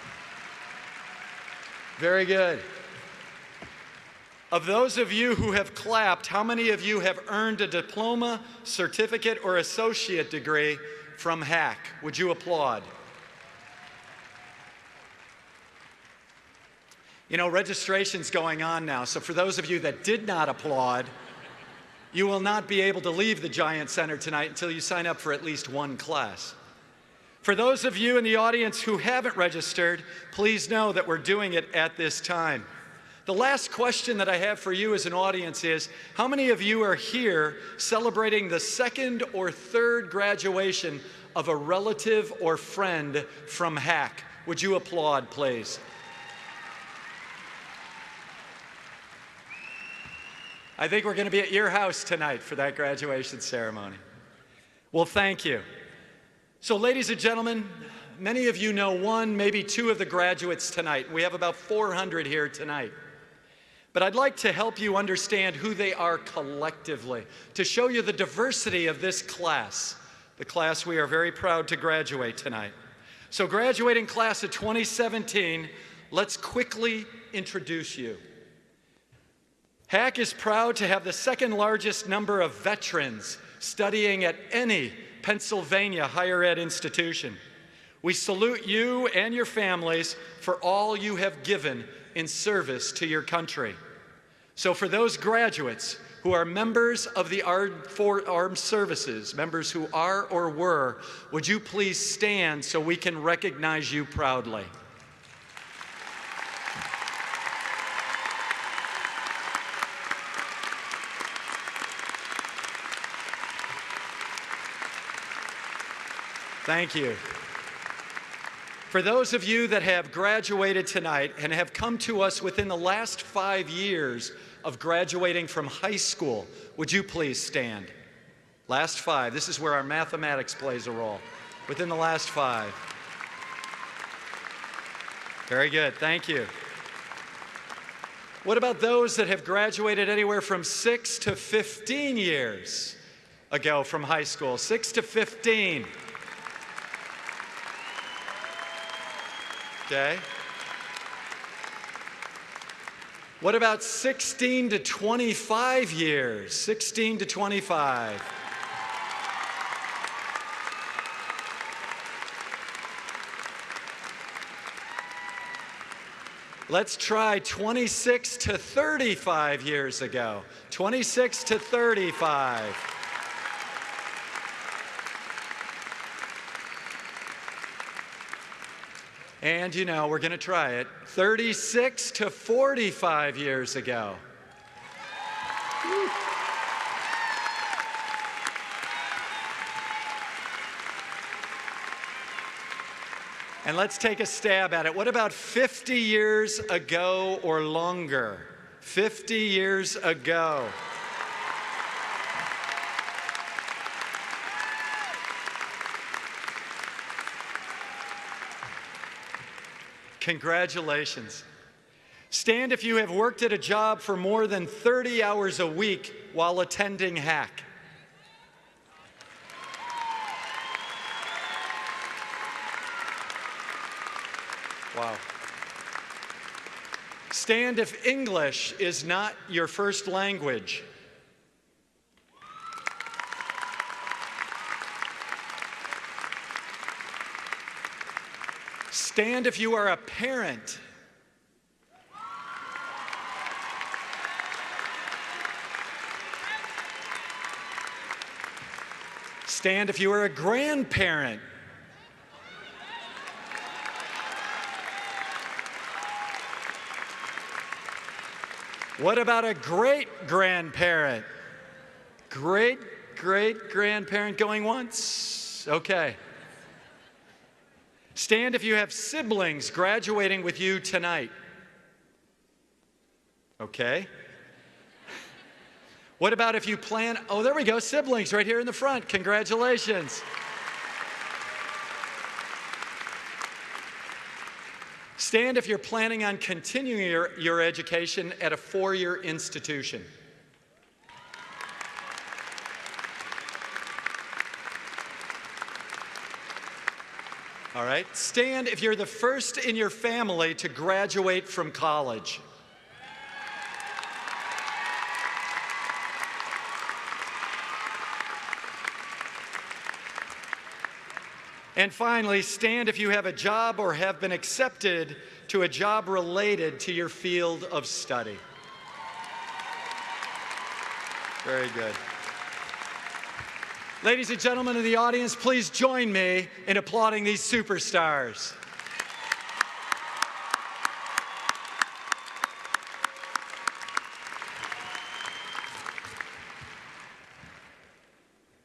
Very good. Of those of you who have clapped, how many of you have earned a diploma, certificate, or associate degree from HACC? Would you applaud? You know, registration's going on now, so for those of you that did not applaud, you will not be able to leave the Giant Center tonight until you sign up for at least one class. For those of you in the audience who haven't registered, please know that we're doing it at this time. The last question that I have for you as an audience is, how many of you are here celebrating the 2nd or 3rd graduation of a relative or friend from HACC? Would you applaud, please? I think we're going to be at your house tonight for that graduation ceremony. Well, thank you. So, ladies and gentlemen, many of you know 1, maybe 2 of the graduates tonight. We have about 400 here tonight. But I'd like to help you understand who they are collectively, to show you the diversity of this class, the class we are very proud to graduate tonight. So, graduating class of 2017, let's quickly introduce you. HACC is proud to have the 2nd largest number of veterans studying at any Pennsylvania higher ed institution. We salute you and your families for all you have given in service to your country. So for those graduates who are members of the armed services, members who are or were, would you please stand so we can recognize you proudly? Thank you. For those of you that have graduated tonight and have come to us within the last 5 years of graduating from high school, would you please stand? Last 5. This is where our mathematics plays a role. Within the last 5. Very good. Thank you. What about those that have graduated anywhere from 6 to 15 years ago from high school? 6 to 15. Okay. What about 16 to 25 years? 16 to 25. Let's try 26 to 35 years ago. 26 to 35. And you know, we're going to try it. 36 to 45 years ago. Woo. And let's take a stab at it. What about 50 years ago or longer? 50 years ago. Congratulations. Stand if you have worked at a job for more than 30 hours a week while attending HACC. Wow. Stand if English is not your first language. Stand if you are a parent. Stand if you are a grandparent. What about a great-grandparent? Great-great-grandparent going once? Yes, okay. Stand if you have siblings graduating with you tonight. Okay. What about if you plan, oh, there we go, siblings right here in the front. Congratulations. Stand if you're planning on continuing your education at a four-year institution. All right. Stand if you're the first in your family to graduate from college. And finally, stand if you have a job or have been accepted to a job related to your field of study. Very good. Ladies and gentlemen in the audience, please join me in applauding these superstars.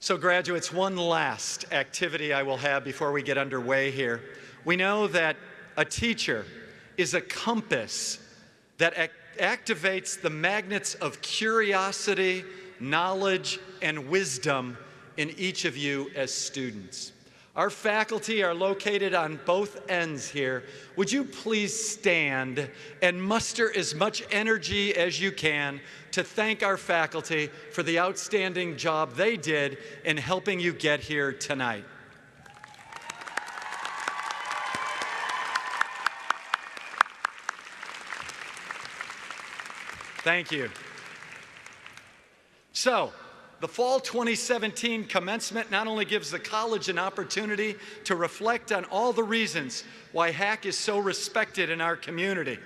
So graduates, one last activity I will have before we get underway here. We know that a teacher is a compass that activates the magnets of curiosity, knowledge, and wisdom in each of you as students. Our faculty are located on both ends here. Would you please stand and muster as much energy as you can to thank our faculty for the outstanding job they did in helping you get here tonight. Thank you. So, the fall 2017 commencement not only gives the college an opportunity to reflect on all the reasons why HACC is so respected in our community,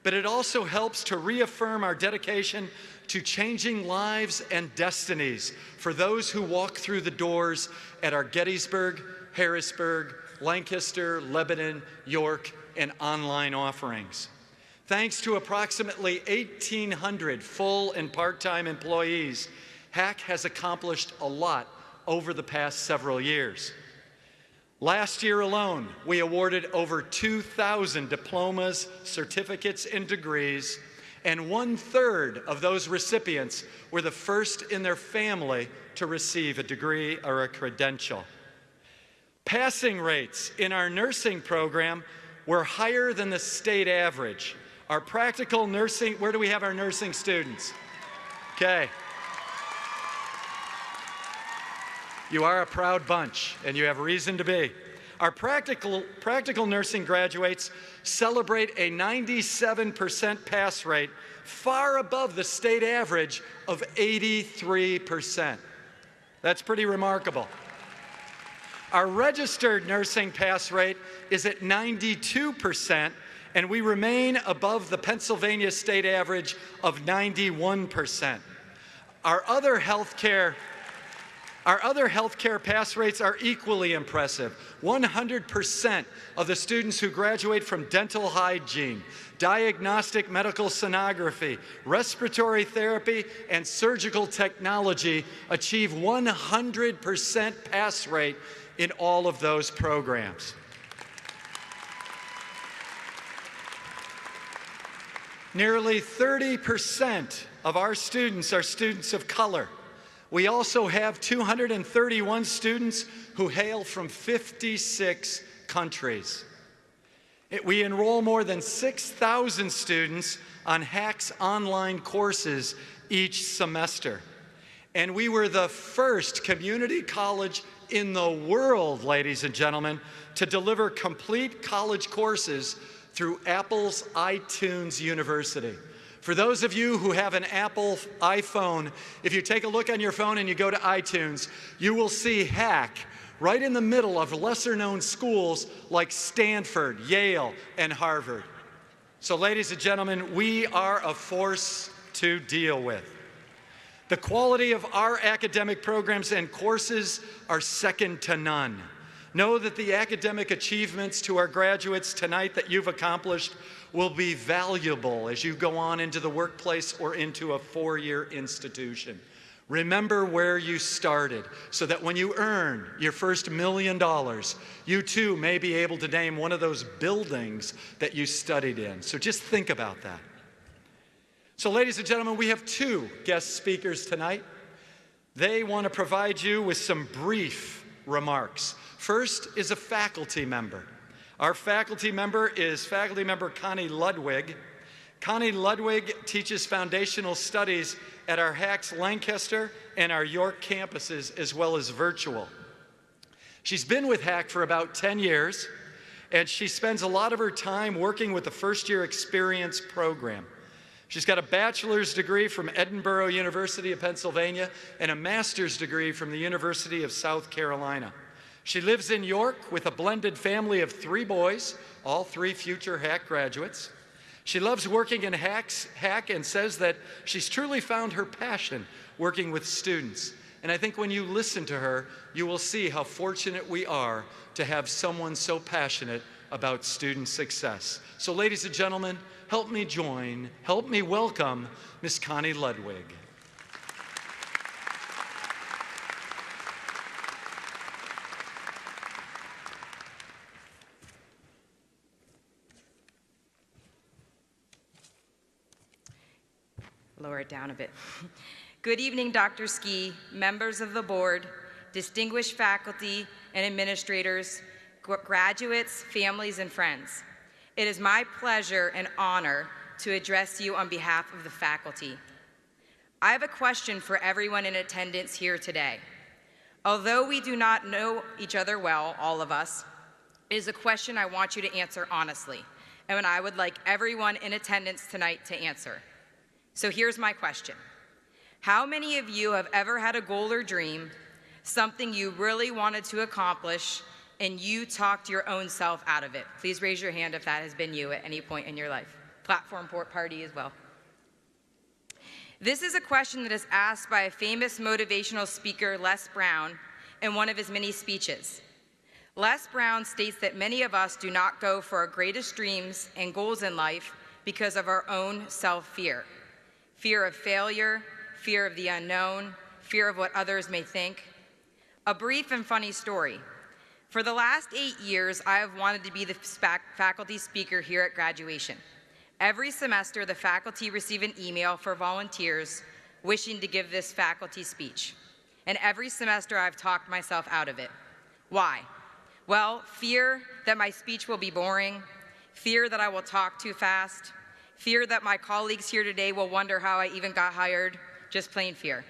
but it also helps to reaffirm our dedication to changing lives and destinies for those who walk through the doors at our Gettysburg, Harrisburg, Lancaster, Lebanon, York, and online offerings. Thanks to approximately 1,800 full and part-time employees, HACC has accomplished a lot over the past several years. Last year alone, we awarded over 2,000 diplomas, certificates, and degrees, and 1/3 of those recipients were the first in their family to receive a degree or a credential. Passing rates in our nursing program were higher than the state average. Our practical nursing, where do we have our nursing students? Okay. You are a proud bunch, and you have reason to be. Our practical nursing graduates celebrate a 97% pass rate, far above the state average of 83%. That's pretty remarkable. Our registered nursing pass rate is at 92%, and we remain above the Pennsylvania state average of 91%. Our other healthcare pass rates are equally impressive. 100% of the students who graduate from dental hygiene, diagnostic medical sonography, respiratory therapy, and surgical technology achieve 100% pass rate in all of those programs. Nearly 30% of our students are students of color. We also have 231 students who hail from 56 countries. We enroll more than 6,000 students on HACC's online courses each semester. And we were the first community college in the world, ladies and gentlemen, to deliver complete college courses through Apple's iTunes University. For those of you who have an Apple iPhone, if you take a look on your phone and you go to iTunes, you will see HACC right in the middle of lesser-known schools like Stanford, Yale, and Harvard. So, ladies and gentlemen, we are a force to deal with. The quality of our academic programs and courses are second to none. Know that the academic achievements to our graduates tonight that you've accomplished will be valuable as you go on into the workplace or into a four-year institution. Remember where you started so that when you earn your first $1 million, you too may be able to name one of those buildings that you studied in. So just think about that. So ladies and gentlemen, we have 2 guest speakers tonight. They want to provide you with some brief remarks. First is a faculty member. Our faculty member is faculty member Connie Ludwig. Connie Ludwig teaches foundational studies at our HACC's Lancaster and our York campuses, as well as virtual. She's been with HACC for about 10 years, and she spends a lot of her time working with the first-year experience program. She's got a bachelor's degree from Edinburgh University of Pennsylvania and a master's degree from the University of South Carolina. She lives in York with a blended family of 3 boys, all 3 future HACC graduates. She loves working in HACC and says that she's truly found her passion working with students. And I think when you listen to her, you will see how fortunate we are to have someone so passionate about student success. So ladies and gentlemen, help me welcome Miss Connie Ludwig. Lower it down a bit. Good evening, Dr. Ski, members of the board, distinguished faculty and administrators, graduates, families, and friends. It is my pleasure and honor to address you on behalf of the faculty. I have a question for everyone in attendance here today. Although we do not know each other well, all of us, it is a question I want you to answer honestly, and I would like everyone in attendance tonight to answer. So here's my question. How many of you have ever had a goal or dream, something you really wanted to accomplish, and you talked your own self out of it? Please raise your hand if that has been you at any point in your life. Platform party as well. This is a question that is asked by a famous motivational speaker, Les Brown, in one of his many speeches. Les Brown states that many of us do not go for our greatest dreams and goals in life because of our own self-fear. Fear of failure, fear of the unknown, fear of what others may think. A brief and funny story. For the last 8 years, I have wanted to be the faculty speaker here at graduation. Every semester, the faculty receive an email for volunteers wishing to give this faculty speech. And every semester, I've talked myself out of it. Why? Well, fear that my speech will be boring, fear that I will talk too fast, fear that my colleagues here today will wonder how I even got hired, just plain fear.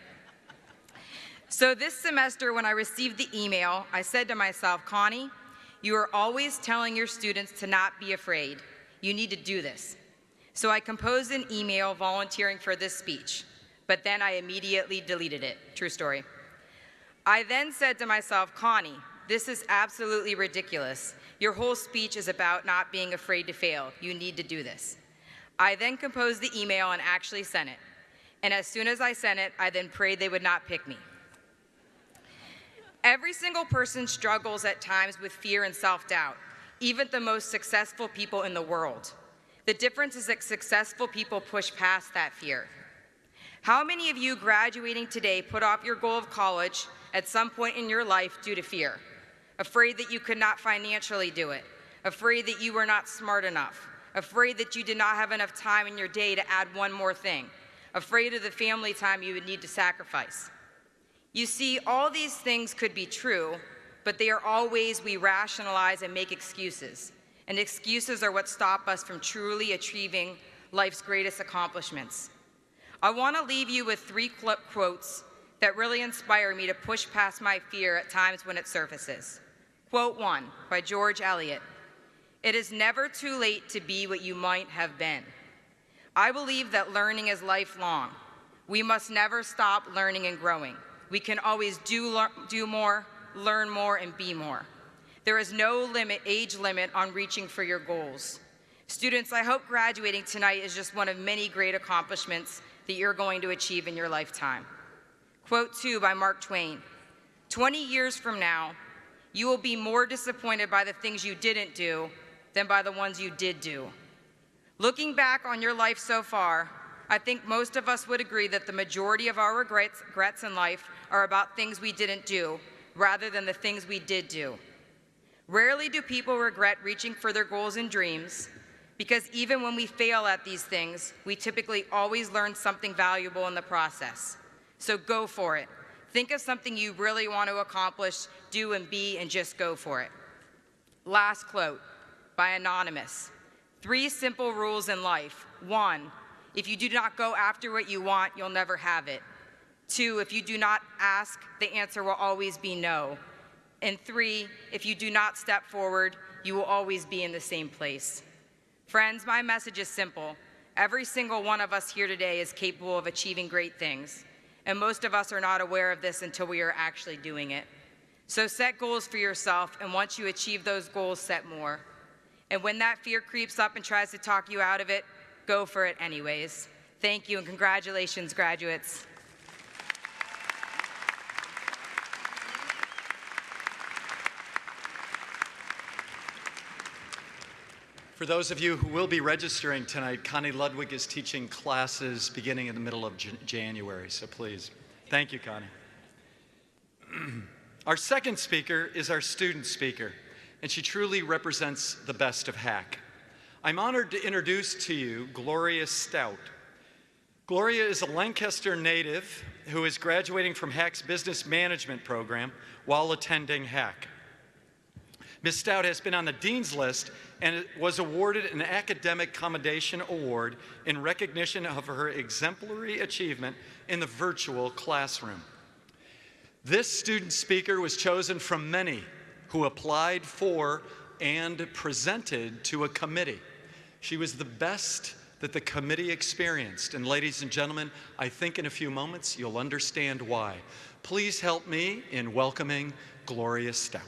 So this semester, when I received the email, I said to myself, Connie, you are always telling your students to not be afraid. You need to do this. So I composed an email volunteering for this speech, but then I immediately deleted it. True story. I then said to myself, Connie, this is absolutely ridiculous. Your whole speech is about not being afraid to fail. You need to do this. I then composed the email and actually sent it. And as soon as I sent it, I then prayed they would not pick me. Every single person struggles at times with fear and self-doubt, even the most successful people in the world. The difference is that successful people push past that fear. How many of you graduating today put off your goal of college at some point in your life due to fear? Afraid that you could not financially do it, afraid that you were not smart enough, afraid that you did not have enough time in your day to add one more thing, afraid of the family time you would need to sacrifice. You see, all these things could be true, but they are all ways we rationalize and make excuses. And excuses are what stop us from truly achieving life's greatest accomplishments. I want to leave you with 3 quotes that really inspire me to push past my fear at times when it surfaces. Quote 1 by George Eliot. It is never too late to be what you might have been. I believe that learning is lifelong. We must never stop learning and growing. We can always do more, learn more, and be more. There is no age limit on reaching for your goals. Students, I hope graduating tonight is just one of many great accomplishments that you're going to achieve in your lifetime. Quote 2 by Mark Twain. 20 years from now, you will be more disappointed by the things you didn't do than by the ones you did do. Looking back on your life so far, I think most of us would agree that the majority of our regrets in life are about things we didn't do, rather than the things we did do. Rarely do people regret reaching for their goals and dreams, because even when we fail at these things, we typically always learn something valuable in the process. So go for it. Think of something you really want to accomplish, do and be, and just go for it. Last quote by Anonymous. 3 simple rules in life. 1, if you do not go after what you want, you'll never have it. 2, if you do not ask, the answer will always be no. And 3, if you do not step forward, you will always be in the same place. Friends, my message is simple. Every single one of us here today is capable of achieving great things, and most of us are not aware of this until we are actually doing it. So set goals for yourself, and once you achieve those goals, set more. And when that fear creeps up and tries to talk you out of it, go for it anyways. Thank you, and congratulations, graduates. For those of you who will be registering tonight, Connie Ludwig is teaching classes beginning in the middle of January, so please. Thank you, Connie. Our second speaker is our student speaker, and she truly represents the best of HACC. I'm honored to introduce to you Gloria Stout. Gloria is a Lancaster native who is graduating from HACC's Business Management program while attending HACC. Ms. Stout has been on the Dean's List and was awarded an Academic Commendation Award in recognition of her exemplary achievement in the virtual classroom. This student speaker was chosen from many who applied for and presented to a committee. She was the best that the committee experienced, and ladies and gentlemen, I think in a few moments you'll understand why. Please help me in welcoming Gloria Stout.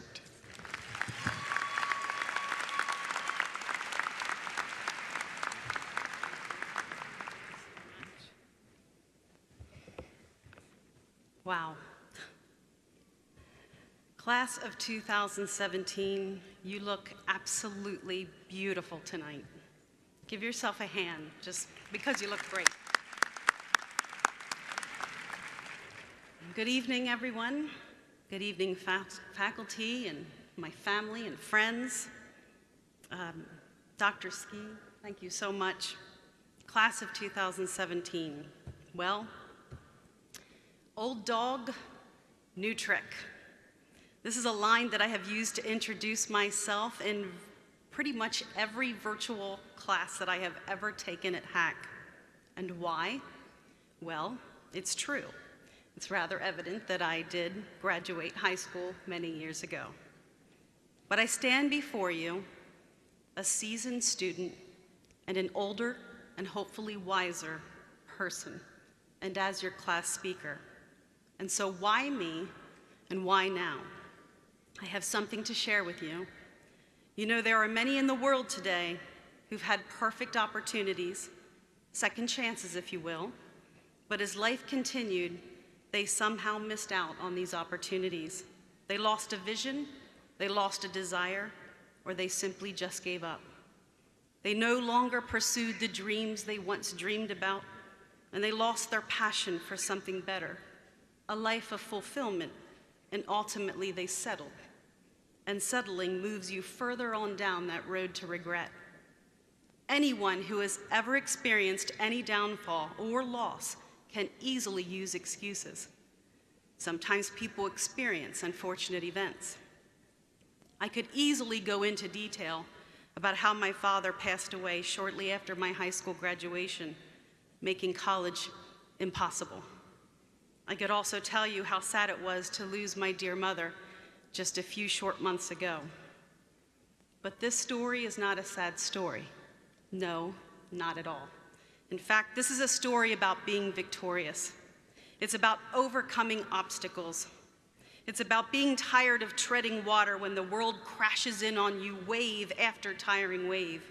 Wow. Class of 2017, you look absolutely beautiful tonight. Give yourself a hand, just because you look great. Good evening, everyone. Good evening, faculty and my family and friends. Dr. Ski, thank you so much. Class of 2017. Well, old dog, new trick. This is a line that I have used to introduce myself in pretty much every virtual class that I have ever taken at HACC. And why? Well, it's true. It's rather evident that I did graduate high school many years ago. But I stand before you, a seasoned student and an older and hopefully wiser person, and as your class speaker. And so why me and why now? I have something to share with you. You know, there are many in the world today who've had perfect opportunities, second chances, if you will, but as life continued, they somehow missed out on these opportunities. They lost a vision, they lost a desire, or they simply just gave up. They no longer pursued the dreams they once dreamed about, and they lost their passion for something better, a life of fulfillment, and ultimately they settled. And settling moves you further on down that road to regret. Anyone who has ever experienced any downfall or loss can easily use excuses. Sometimes people experience unfortunate events. I could easily go into detail about how my father passed away shortly after my high school graduation, making college impossible. I could also tell you how sad it was to lose my dear mother just a few short months ago. But this story is not a sad story. No, not at all. In fact, this is a story about being victorious. It's about overcoming obstacles. It's about being tired of treading water when the world crashes in on you wave after tiring wave.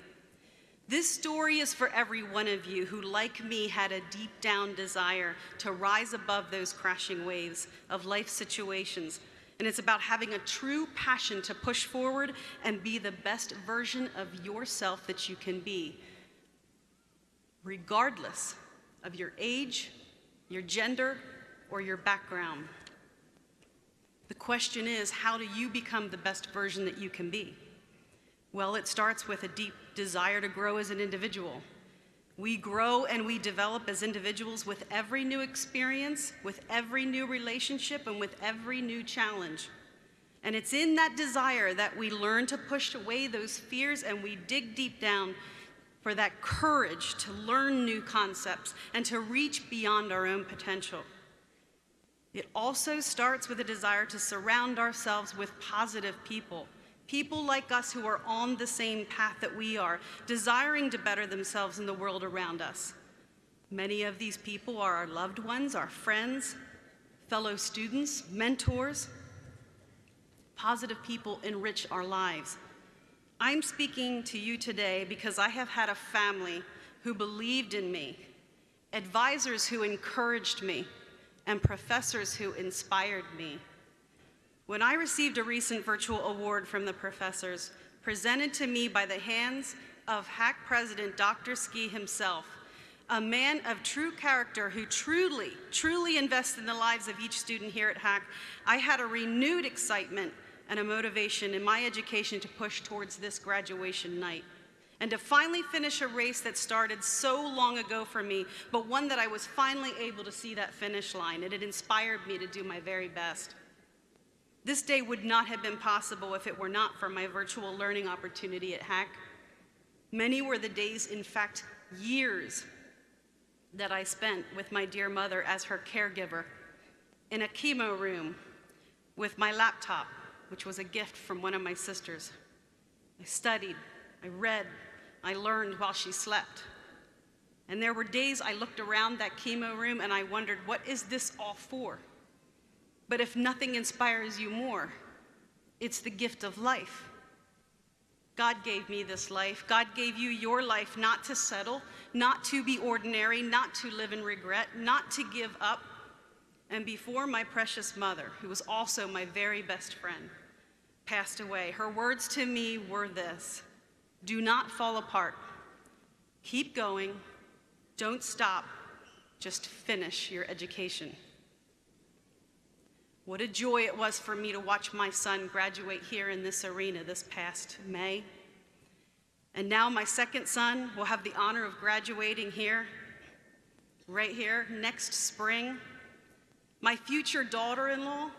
This story is for every one of you who, like me, had a deep down desire to rise above those crashing waves of life situations. And it's about having a true passion to push forward and be the best version of yourself that you can be, regardless of your age, your gender, or your background. The question is, how do you become the best version that you can be? Well, it starts with a deep desire to grow as an individual. We grow and we develop as individuals with every new experience, with every new relationship, and with every new challenge. And it's in that desire that we learn to push away those fears and we dig deep down for that courage to learn new concepts and to reach beyond our own potential. It also starts with a desire to surround ourselves with positive people. People like us who are on the same path that we are, desiring to better themselves in the world around us. Many of these people are our loved ones, our friends, fellow students, mentors. Positive people enrich our lives. I'm speaking to you today because I have had a family who believed in me, advisors who encouraged me, and professors who inspired me. When I received a recent virtual award from the professors, presented to me by the hands of HACC President Dr. Ski himself, a man of true character who truly invests in the lives of each student here at HACC, I had a renewed excitement and a motivation in my education to push towards this graduation night and to finally finish a race that started so long ago for me, but one that I was finally able to see that finish line, and it inspired me to do my very best. This day would not have been possible if it were not for my virtual learning opportunity at HACC. Many were the days, in fact, years, that I spent with my dear mother as her caregiver in a chemo room with my laptop, which was a gift from one of my sisters. I studied, I read, I learned while she slept. And there were days I looked around that chemo room and I wondered, what is this all for? But if nothing inspires you more, it's the gift of life. God gave me this life. God gave you your life not to settle, not to be ordinary, not to live in regret, not to give up. And before my precious mother, who was also my very best friend, passed away, her words to me were this: do not fall apart. Keep going. Don't stop. Just finish your education. What a joy it was for me to watch my son graduate here in this arena this past May. And now my second son will have the honor of graduating here, right here, next spring. My future daughter-in-law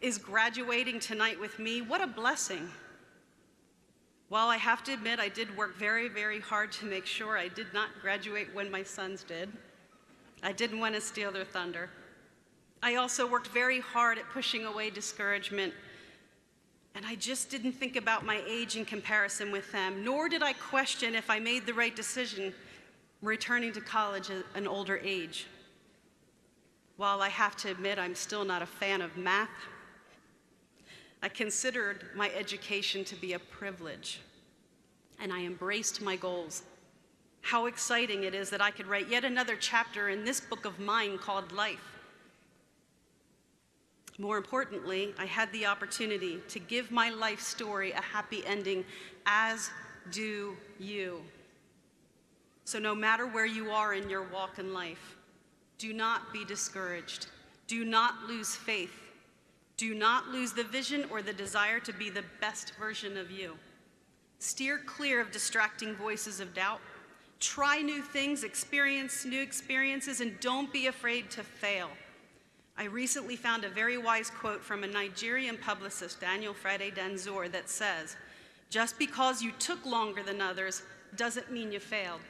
is graduating tonight with me. What a blessing. While I have to admit I did work very, very hard to make sure I did not graduate when my sons did. I didn't want to steal their thunder. I also worked very hard at pushing away discouragement, and I just didn't think about my age in comparison with them, nor did I question if I made the right decision returning to college at an older age. While I have to admit I'm still not a fan of math, I considered my education to be a privilege, and I embraced my goals. How exciting it is that I could write yet another chapter in this book of mine called life. More importantly, I had the opportunity to give my life story a happy ending, as do you. So no matter where you are in your walk in life, do not be discouraged. Do not lose faith. Do not lose the vision or the desire to be the best version of you. Steer clear of distracting voices of doubt. Try new things, experience new experiences, and don't be afraid to fail. I recently found a very wise quote from a Nigerian publicist, Daniel Friday Danzor, that says, just because you took longer than others doesn't mean you failed.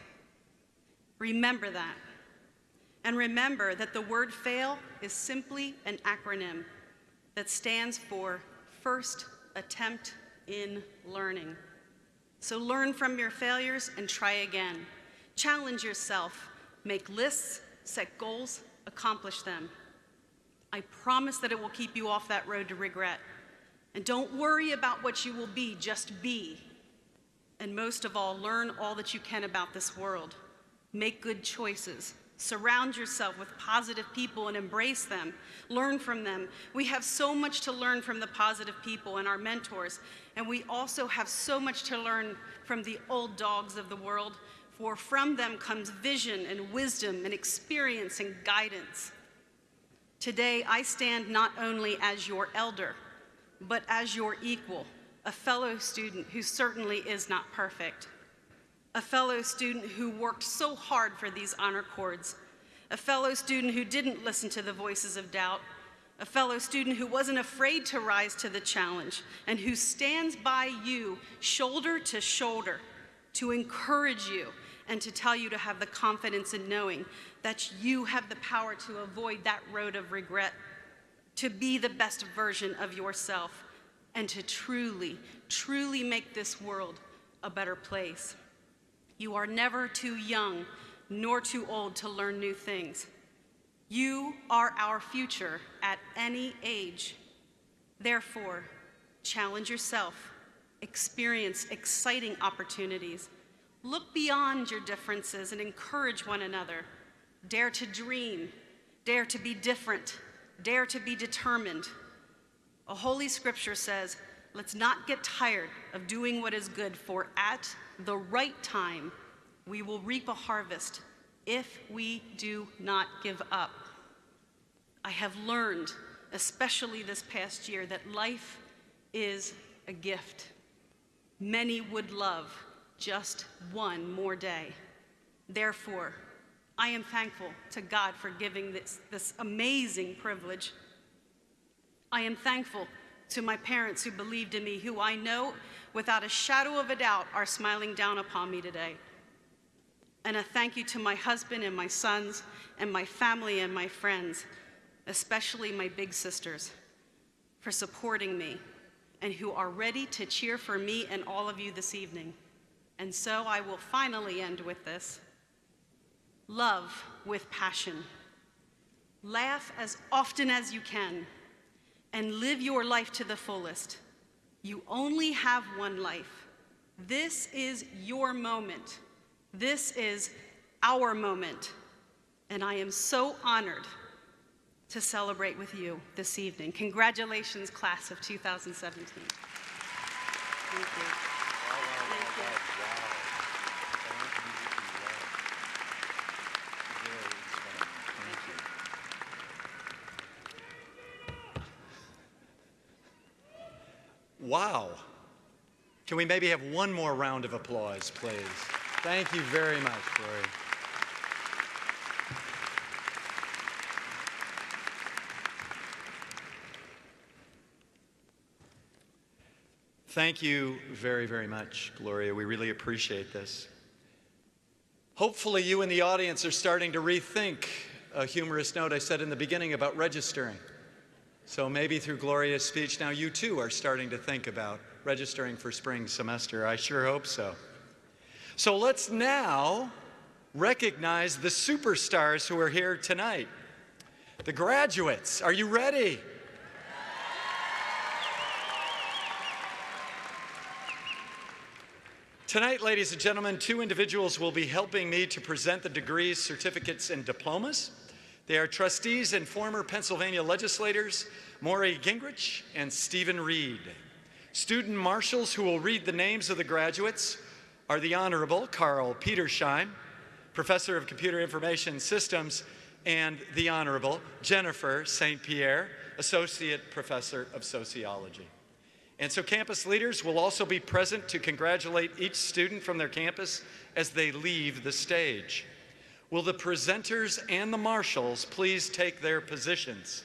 Remember that. And remember that the word fail is simply an acronym that stands for First Attempt in Learning. So learn from your failures and try again. Challenge yourself, make lists, set goals, accomplish them. I promise that it will keep you off that road to regret. And don't worry about what you will be, just be. And most of all, learn all that you can about this world. Make good choices. Surround yourself with positive people and embrace them. Learn from them. We have so much to learn from the positive people and our mentors, and we also have so much to learn from the old dogs of the world, for from them comes vision and wisdom and experience and guidance. Today, I stand not only as your elder, but as your equal, a fellow student who certainly is not perfect, a fellow student who worked so hard for these honor cords, a fellow student who didn't listen to the voices of doubt, a fellow student who wasn't afraid to rise to the challenge, and who stands by you shoulder to shoulder to encourage you and to tell you to have the confidence in knowing that you have the power to avoid that road of regret, to be the best version of yourself, and to truly, truly make this world a better place. You are never too young nor too old to learn new things. You are our future at any age. Therefore, challenge yourself, experience exciting opportunities, look beyond your differences and encourage one another. Dare to dream, dare to be different, dare to be determined. A holy scripture says, let's not get tired of doing what is good, for at the right time we will reap a harvest if we do not give up. I have learned, especially this past year, that life is a gift. Many would love just one more day. Therefore, I am thankful to God for giving this amazing privilege. I am thankful to my parents who believed in me, who I know without a shadow of a doubt are smiling down upon me today. And a thank you to my husband and my sons and my family and my friends, especially my big sisters, for supporting me and who are ready to cheer for me and all of you this evening. And so I will finally end with this. Love with passion. Laugh as often as you can and live your life to the fullest. You only have one life. This is your moment. This is our moment. And I am so honored to celebrate with you this evening. Congratulations, class of 2017. Thank you. Thank you. Wow. Can we maybe have one more round of applause, please? Thank you very much, Gloria. Thank you very, very much, Gloria. We really appreciate this. Hopefully you in the audience are starting to rethink a humorous note I said in the beginning about registering. So maybe through Gloria's speech now you too are starting to think about registering for spring semester. I sure hope so. So let's now recognize the superstars who are here tonight. The graduates, are you ready? Tonight, ladies and gentlemen, two individuals will be helping me to present the degrees, certificates, and diplomas. They are trustees and former Pennsylvania legislators, Maury Gingrich and Stephen Reed. Student marshals who will read the names of the graduates are the Honorable Carl Petersheim, Professor of Computer Information Systems, and the Honorable Jennifer St. Pierre, Associate Professor of Sociology. And so campus leaders will also be present to congratulate each student from their campus as they leave the stage. Will the presenters and the marshals please take their positions?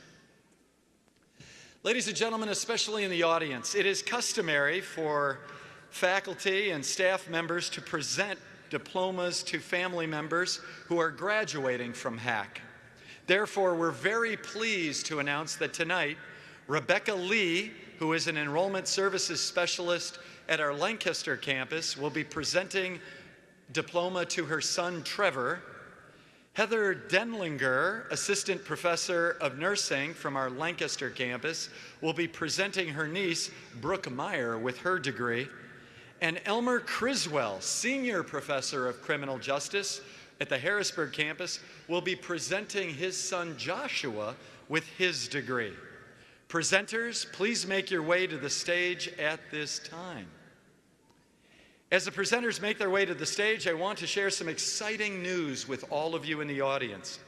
Ladies and gentlemen, especially in the audience, it is customary for faculty and staff members to present diplomas to family members who are graduating from HACC. Therefore, we're very pleased to announce that tonight, Rebecca Lee, who is an enrollment services specialist at our Lancaster campus, will be presenting diploma to her son, Trevor. Heather Denlinger, assistant professor of nursing from our Lancaster campus, will be presenting her niece, Brooke Meyer, with her degree. And Elmer Criswell, senior professor of criminal justice at the Harrisburg campus, will be presenting his son, Joshua, with his degree. Presenters, please make your way to the stage at this time. As the presenters make their way to the stage, I want to share some exciting news with all of you in the audience.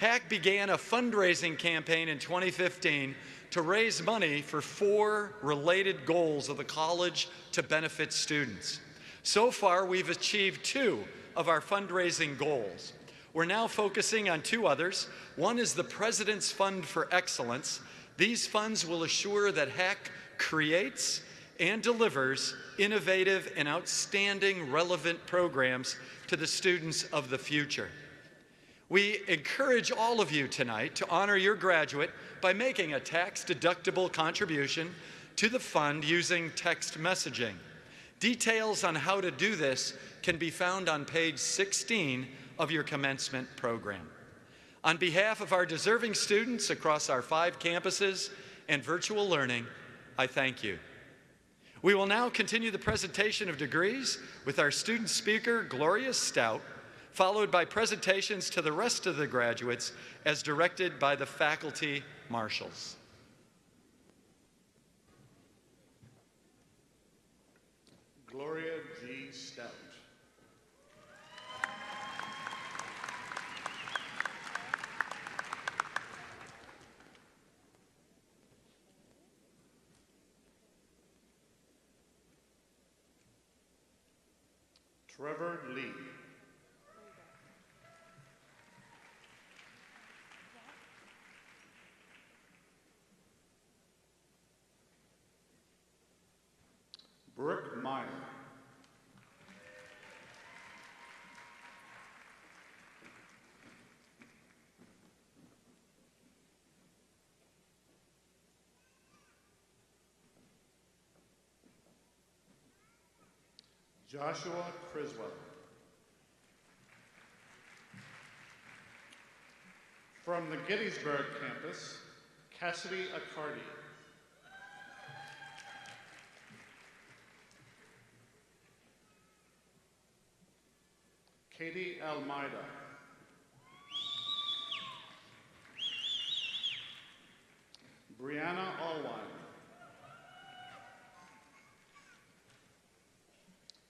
HACC began a fundraising campaign in 2015 to raise money for 4 related goals of the college to benefit students. So far, we've achieved 2 of our fundraising goals. We're now focusing on 2 others. One is the President's Fund for Excellence. These funds will assure that HACC creates and delivers innovative and outstanding relevant programs to the students of the future. We encourage all of you tonight to honor your graduate by making a tax-deductible contribution to the fund using text messaging. Details on how to do this can be found on page 16 of your commencement program. On behalf of our deserving students across our 5 campuses and virtual learning, I thank you. We will now continue the presentation of degrees with our student speaker, Gloria Stout, followed by presentations to the rest of the graduates as directed by the faculty marshals. Gloria G. Stout. Trevor Lee. Brooke Meyer. Joshua Criswell. From the Gettysburg campus, Cassidy Accardi. Katie Almeida. Brianna Allwine.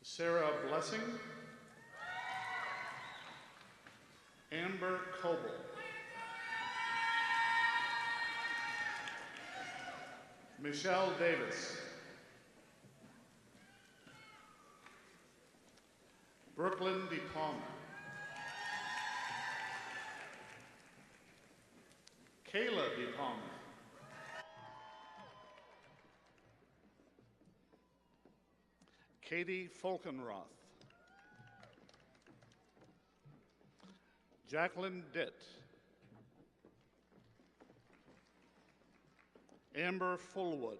Sarah Blessing. Amber Coble. Michelle Davis. Brooklyn De Palma. Kayla De Palma. Katie Folkenroth. Jacqueline Ditt. Amber Fullwood.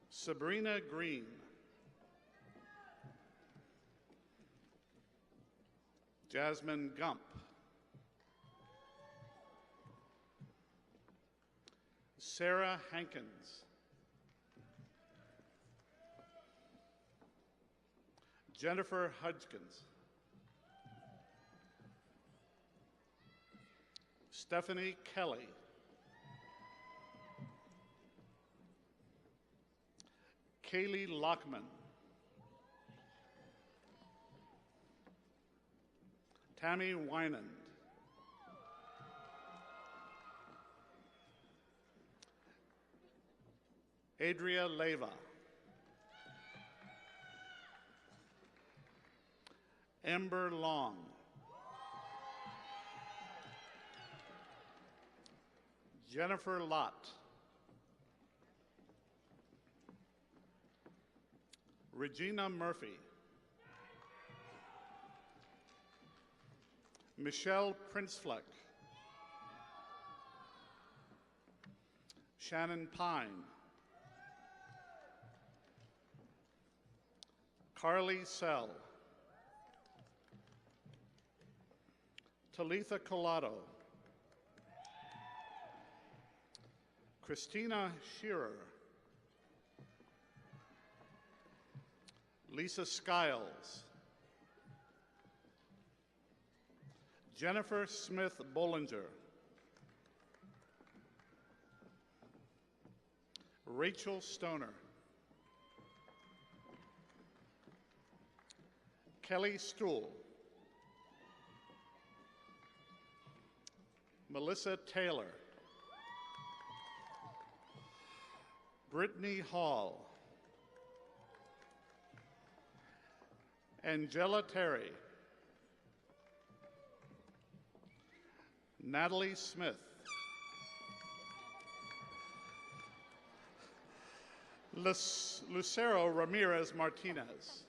Sabrina Green. Jasmine Gump. Sarah Hankins. Jennifer Hudgens. Stephanie Kelly. Kaylee Lockman. Tammy Winand. Adria Leva. Amber Long. Jennifer Lott. Regina Murphy. Michelle Princefleck. Shannon Pine. Carly Sell. Talitha Collado. Christina Shearer. Lisa Skiles. Jennifer Smith Bollinger. Rachel Stoner. Kelly Stool, Melissa Taylor, Brittany Hall, Angela Terry, Natalie Smith, Lucero Ramirez Martinez,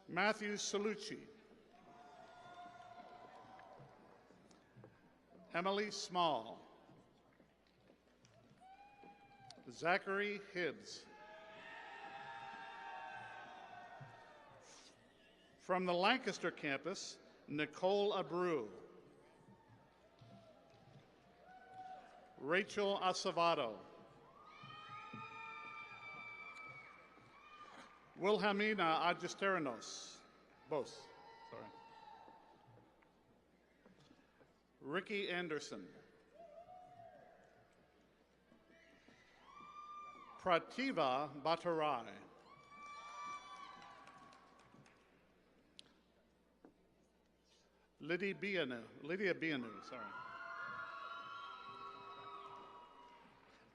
Matthew Salucci, Emily Small, Zachary Hibbs. From the Lancaster campus, Nicole Abreu, Rachel Acevedo, Wilhelmina Agisteranos, Bos, sorry. Ricky Anderson, Prativa Bhattarai, Lydia Bianu, sorry.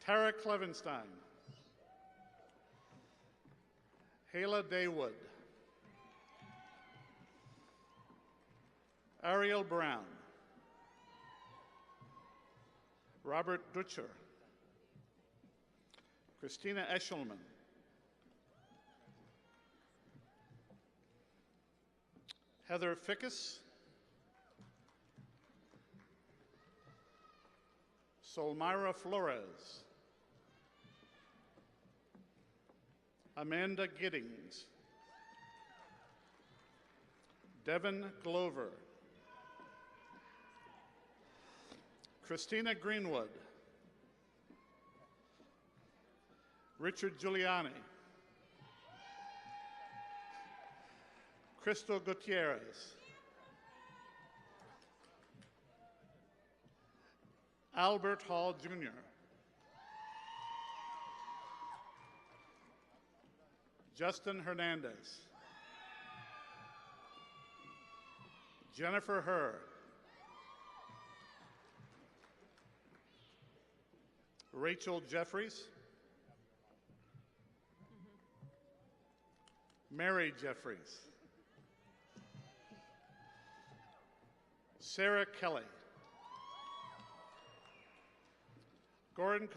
Tara Clevenstein, Hayla Daywood, Ariel Brown, Robert Dutcher, Christina Eshelman, Heather Fickus, Solmira Flores, Amanda Giddings, Devin Glover, Christina Greenwood, Richard Giuliani, Crystal Gutierrez, Albert Hall Jr., Justin Hernandez, Jennifer Herr, Rachel Jeffries, Mary Jeffries, Sarah Kelly, Goran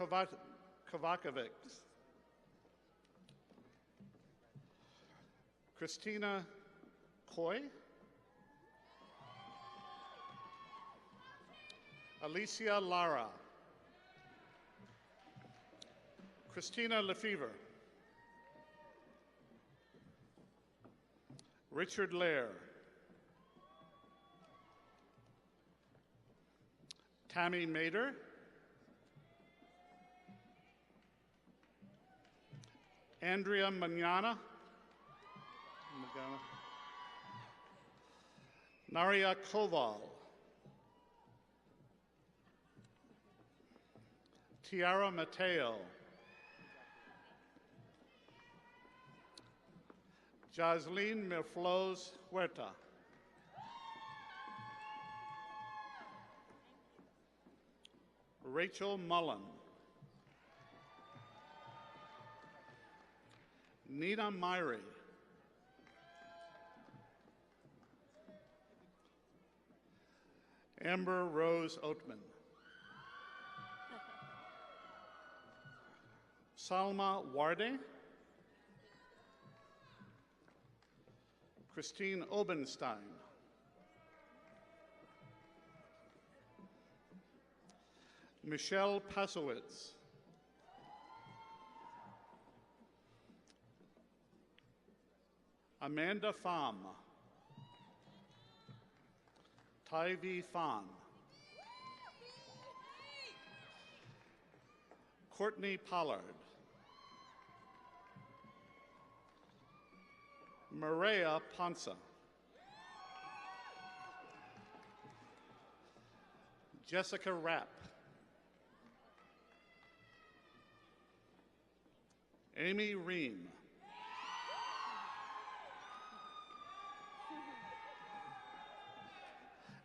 Kovakovic, Christina Coy, Alicia Lara, Christina Lefevre, Richard Lair, Tammy Mader, Andrea Manana, Naria Koval, Tiara Mateo, Jasleen Mirfloz Huerta, Rachel Mullen, Nina Myrie, Amber Rose Oatman, Salma Warde, Christine Obenstein, Michelle Pasowitz, Amanda Pham, Tyvee Fan, Courtney Pollard, Maria Ponsa, Jessica Rapp, Amy Ream,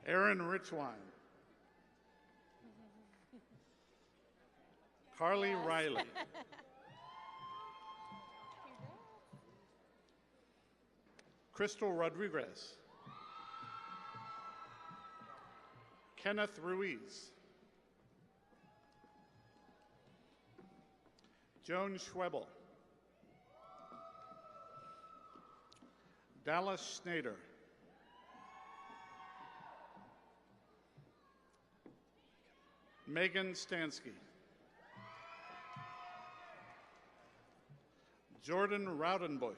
Aaron Richwine. Carly Riley. Crystal Rodriguez. Kenneth Ruiz. Joan Schwebel. Dallas Snyder. Megan Stansky. Jordan Raudenbush.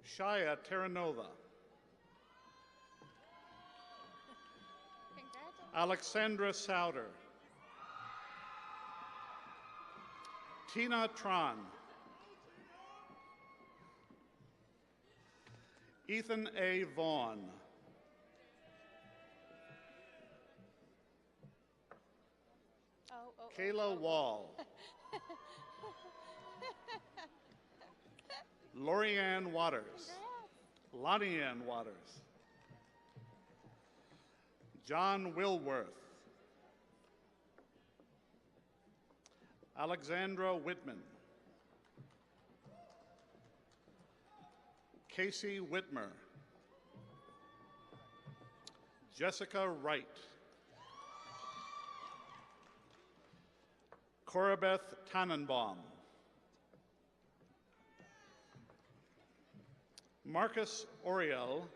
Shia Terranova. Alexandra Souder. Tina Tron. Ethan A. Vaughn. Kayla Wall. Lorianne Waters. Lonnie Ann Waters. John Wilworth. Alexandra Whitman. Casey Whitmer. Jessica Wright. Corabeth Tannenbaum. Marcus Oriel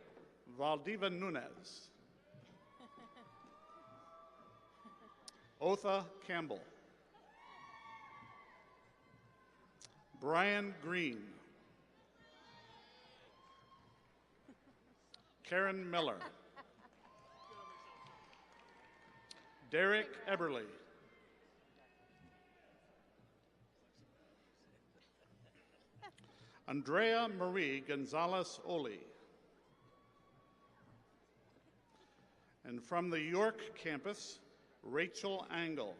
Valdiva Nunez. Otha Campbell. Brian Green. Karen Miller. Derek Eberly. Andrea Marie Gonzalez Oli. And from the York campus, Rachel Angle.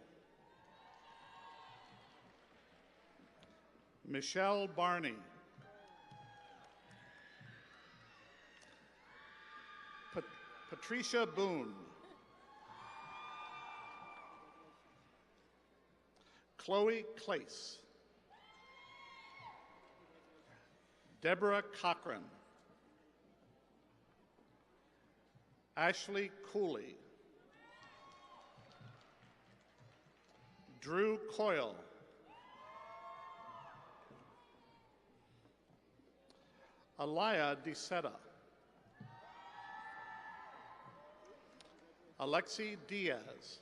Michelle Barney. Patricia Boone. Chloe Clace. Deborah Cochran. Ashley Cooley. Drew Coyle. Alaya DeSeta. Alexi Diaz.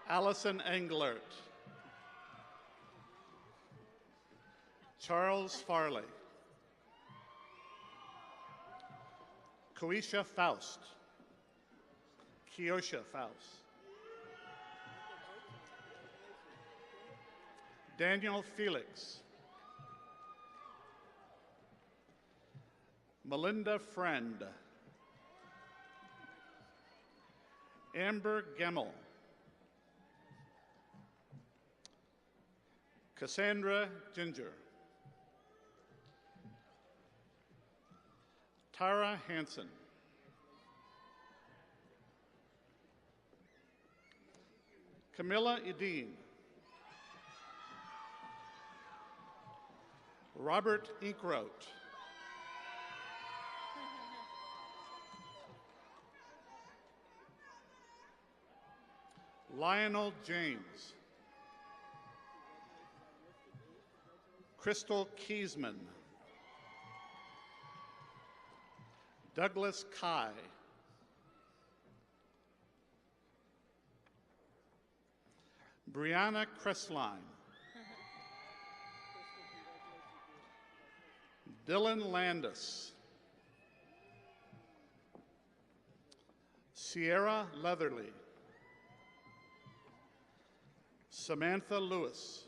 Allison Englert. Charles Farley. Koisha Faust. Kiosha Faust. Daniel Felix. Melinda Friend. Amber Gemmel. Cassandra Ginger. Tara Hansen. Camilla Edeen. Robert Inkroat. Lionel James. Crystal Kiesman. Douglas Kai. Brianna Cressline. Dylan Landis. Sierra Leatherly. Samantha Lewis.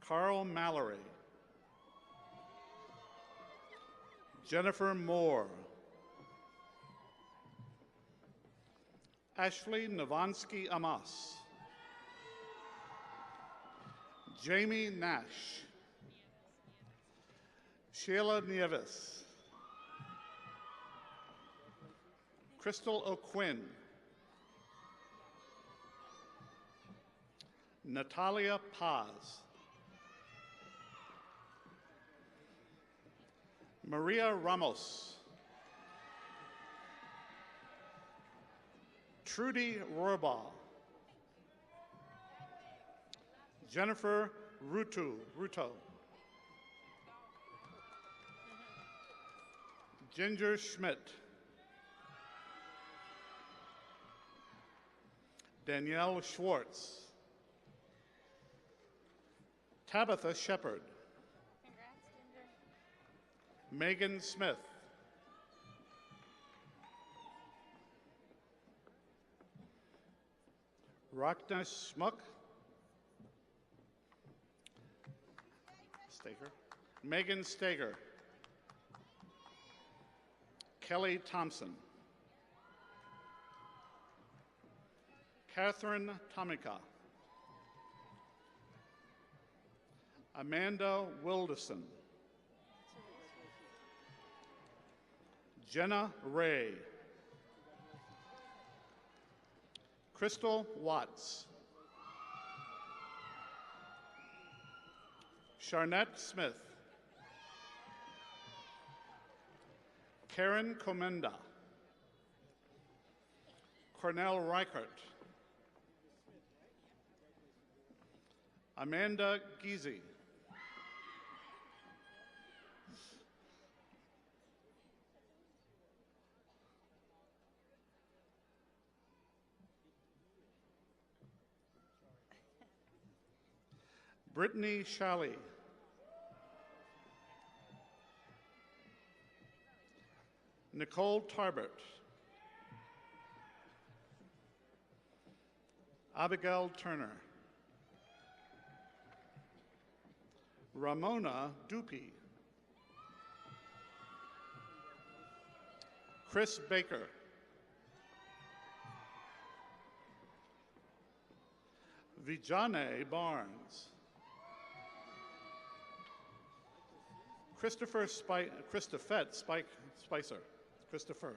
Carl Mallory. Jennifer Moore. Ashley Navansky Amas. Jamie Nash. Sheila Nieves. Crystal O'Quinn. Natalia Paz. Maria Ramos. Trudy Rohrbaugh. Jennifer Ruto. Ginger Schmidt. Danielle Schwartz. Tabitha Shepard. Megan Smith. Rachna Schmuck. Staker. Megan Stager. Kelly Thompson. Catherine Tomika. Amanda Wilderson. Jenna Ray. Crystal Watts. Charnette Smith. Karen Comenda. Cornell Reichert. Amanda Giese. Brittany Shalley. Nicole Tarbert. Abigail Turner. Ramona Dupe. Chris Baker. Vijane Barnes. Christopher Christophette Spicer. Christopher.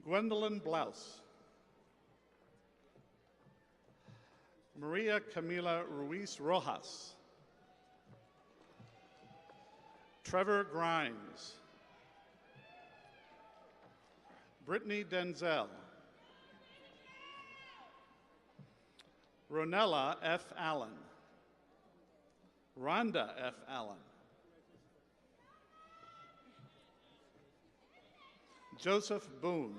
Gwendolyn Blouse. Maria Camila Ruiz Rojas. Trevor Grimes. Brittany Denzel. Ronella F. Allen. Rhonda F. Allen. Joseph Boone.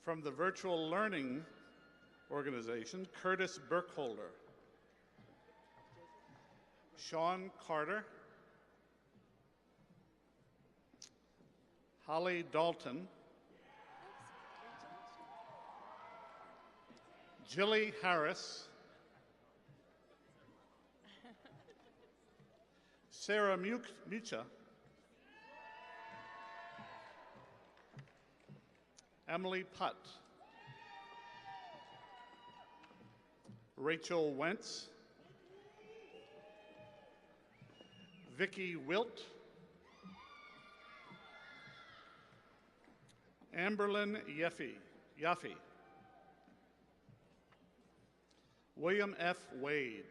From the Virtual Learning Organization, Curtis Burkholder. Sean Carter. Holly Dalton. Jilly Harris. Sarah Mucha. Emily Putt. Rachel Wentz. Vicki Wilt. Amberlyn Yaffe. William F. Wade.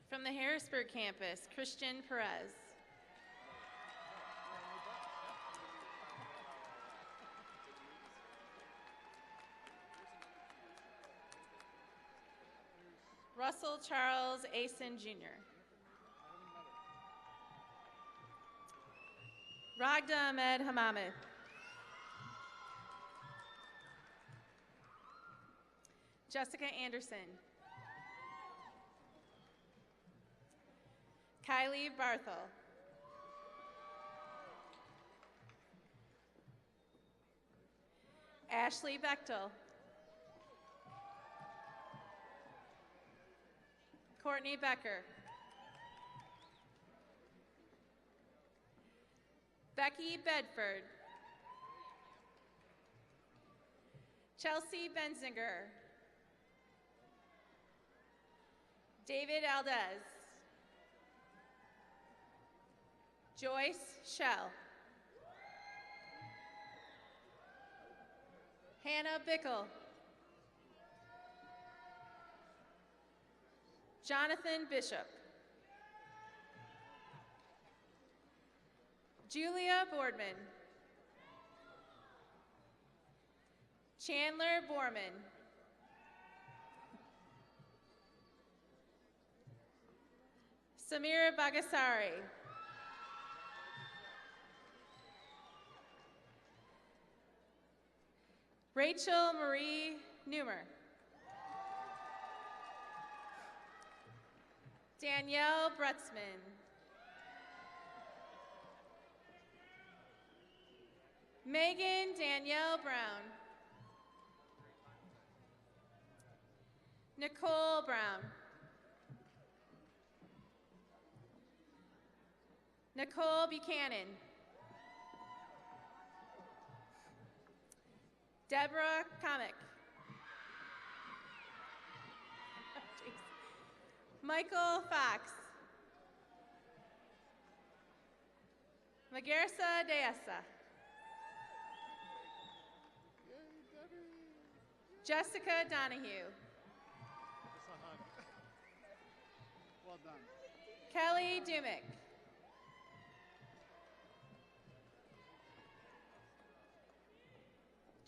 From the Harrisburg campus, Christian Perez. Russell Charles Asen, Jr. Ragda Ahmed Hamamid. Jessica Anderson. Kylie Barthel. Ashley Bechtel. Courtney Becker. Becky Bedford. Chelsea Benzinger. David Aldez. Joyce Shell. Hannah Bickle. Jonathan Bishop. Julia Boardman. Chandler Borman. Samira Bagasari. Rachel Marie Newmer. Danielle Brutzman. Megan Danielle Brown. Nicole Brown. Nicole Buchanan. Deborah Comic. Michael Fox. Magersa Deessa. Jessica Donahue. Well done. Kelly Dumick.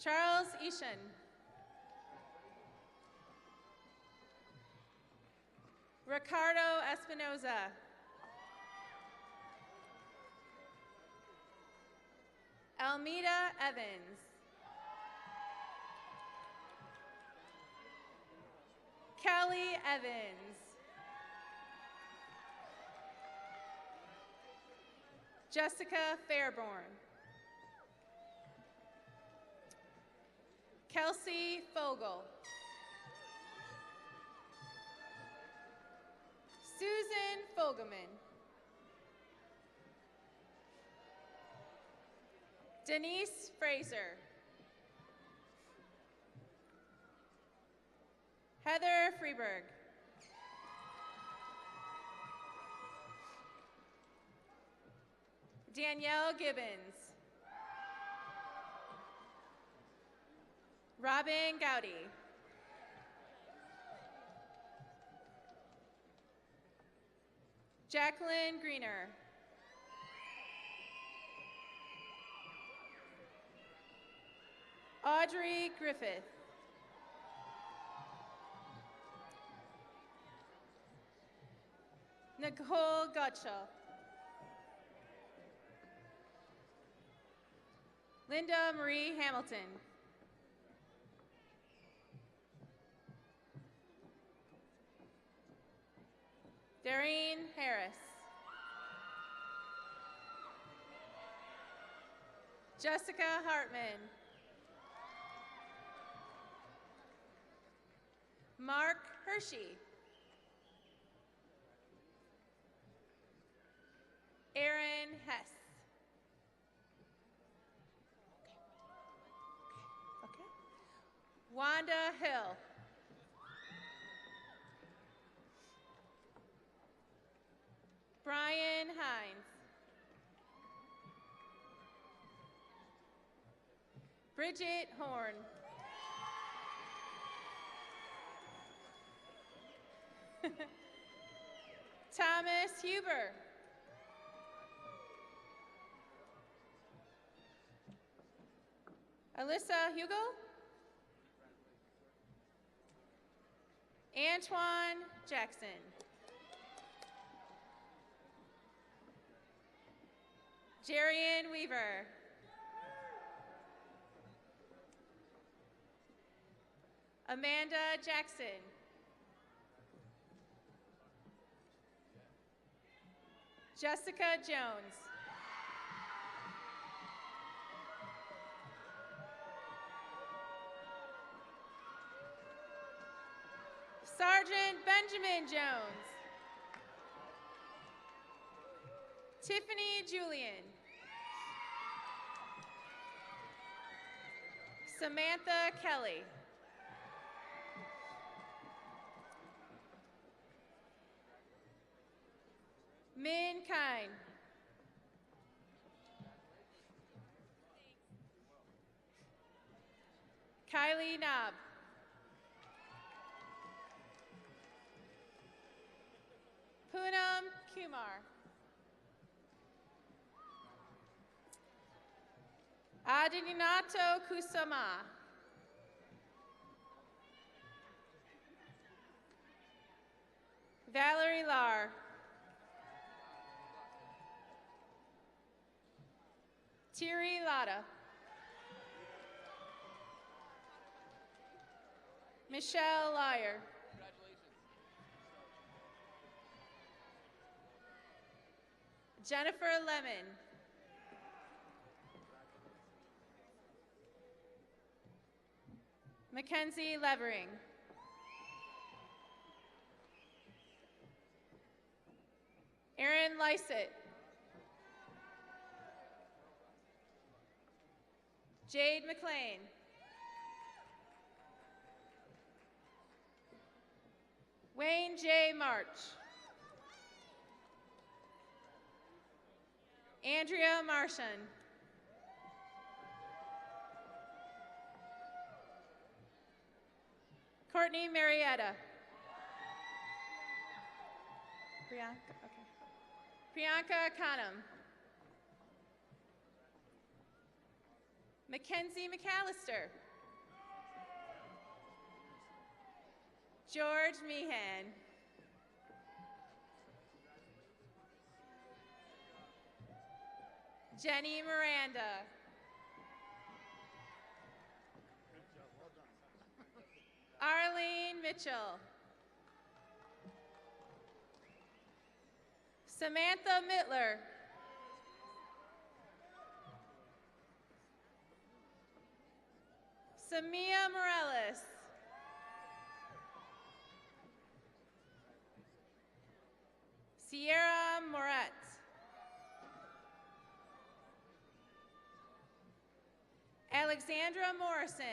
Charles Ishan. Ricardo Espinoza. Almeda Evans. Kelly Evans. Jessica Fairborn. Kelsey Fogel. Susan Fogelman. Denise Fraser. Heather Freeberg. Danielle Gibbons. Robin Gowdy. Jacqueline Greener. Audrey Griffith. Nicole Gottschall. Linda Marie Hamilton. Dareen Harris. Jessica Hartman. Mark Hershey. Aaron Hess. Okay. Wanda Hill. Brian Hines. Bridget Horn. Thomas Huber. Alyssa Hugo. Antoine Jackson. Jerian Weaver. Amanda Jackson. Jessica Jones. Sergeant Benjamin Jones. Tiffany Julian. Samantha Kelly. Min Kine. Kylie Knob. Poonam Kumar. Adinato Kusama. Valerie Lar. Thierry Latta. Michelle Lyer. Jennifer Lemon. Mackenzie Levering. Erin Lysett. Jade McLean. Wayne J. March. Andrea Martian. Courtney Marietta. Priyanka Khanum. Mackenzie McAllister. George Meehan. Jenny Miranda. Arlene Mitchell. Samantha Mittler. Samia Morales. Sierra Moret. Alexandra Morrison.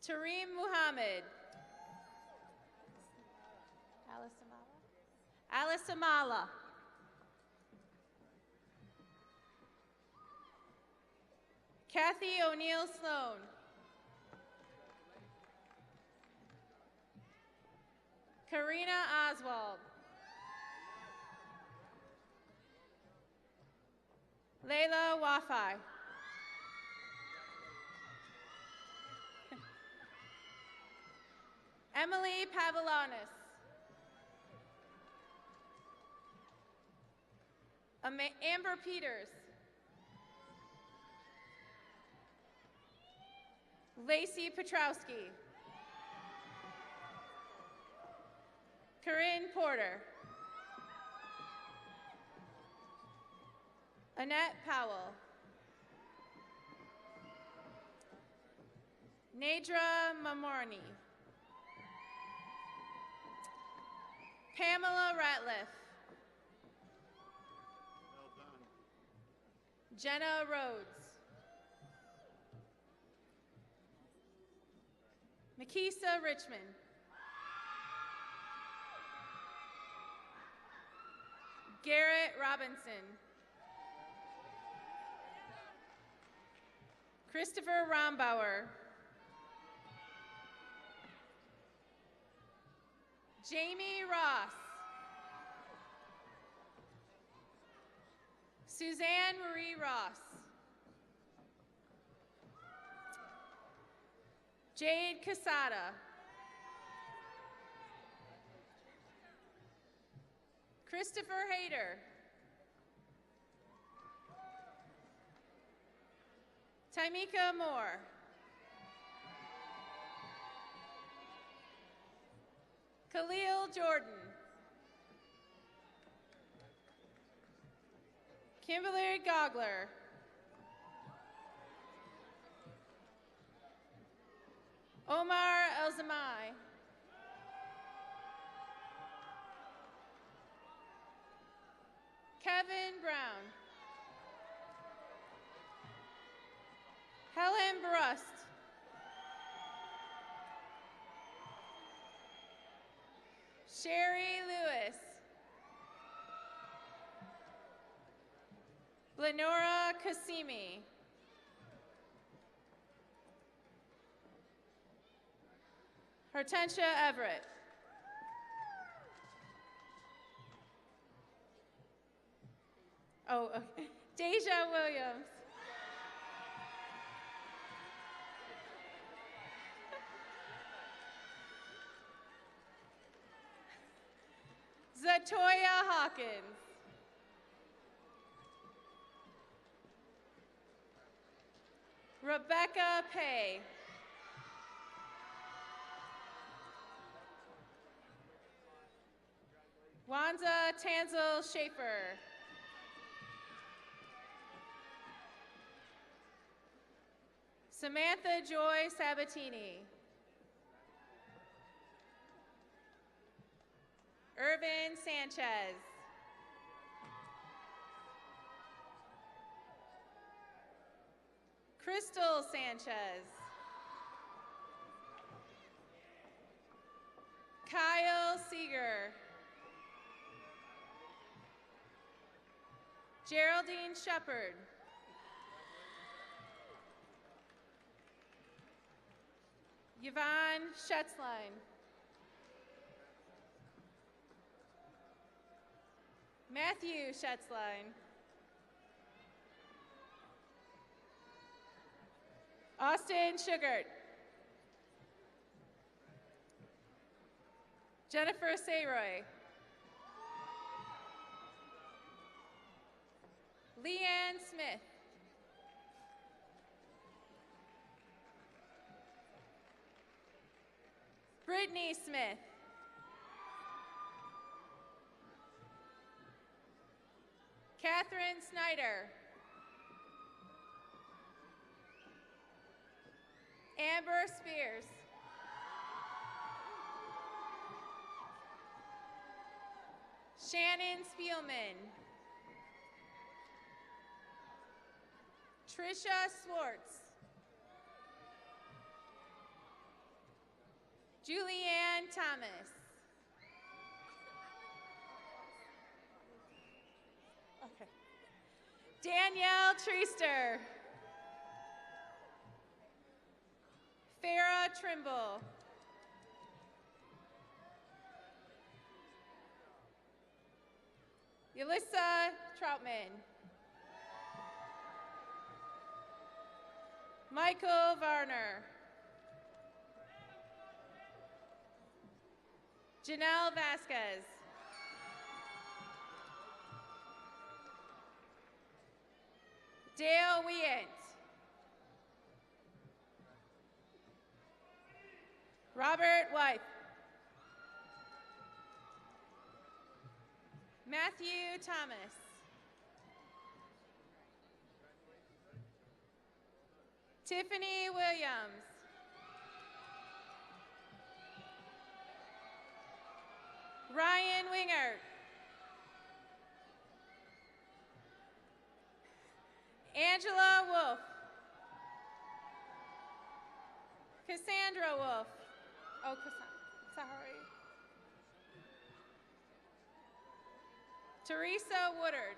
Tareem Muhammad. Alice Amala. Kathy O'Neill Sloan. Karina Oswald. Layla Wafai. Emily Pavlonis. Amber Peters. Lacey Petrowski. Corinne Porter. Annette Powell. Nadra Mamorni. Pamela Ratliff. Jenna Rhodes. Makisa Richmond. Garrett Robinson. Christopher Rombauer. Jamie Ross. Suzanne Marie Ross. Jade Casada. Christopher Hayter. Tamika Moore. Khalil Jordan. Kimberly Gogler. Omar Elzamai. Kevin Brown. Helen Brust. Sherry Lewis. Lenora Kasimi. Hortensia Everett. Oh, okay. Deja Williams. Zatoya Hawkins. Rebecca Pay. Wanza Tanzel Schaefer. Samantha Joy Sabatini. Irvin Sanchez. Crystal Sanchez. Kyle Seeger. Geraldine Shepard. Yvonne Schetzline. Matthew Schetzline. Austin Sugart. Jennifer Sayroy. Leanne Smith. Brittany Smith. Catherine Snyder. Amber Spears. Shannon Spielman. Trisha Swartz. Julianne Thomas. Okay. Danielle Treaster. Farah Trimble. Yelissa Troutman. Michael Varner. Janelle Vasquez. Dale Weant. Robert White. Matthew Thomas. Tiffany Williams. Ryan Wingert. Angela Wolf. Cassandra Wolf. Oh, sorry. Teresa Woodard.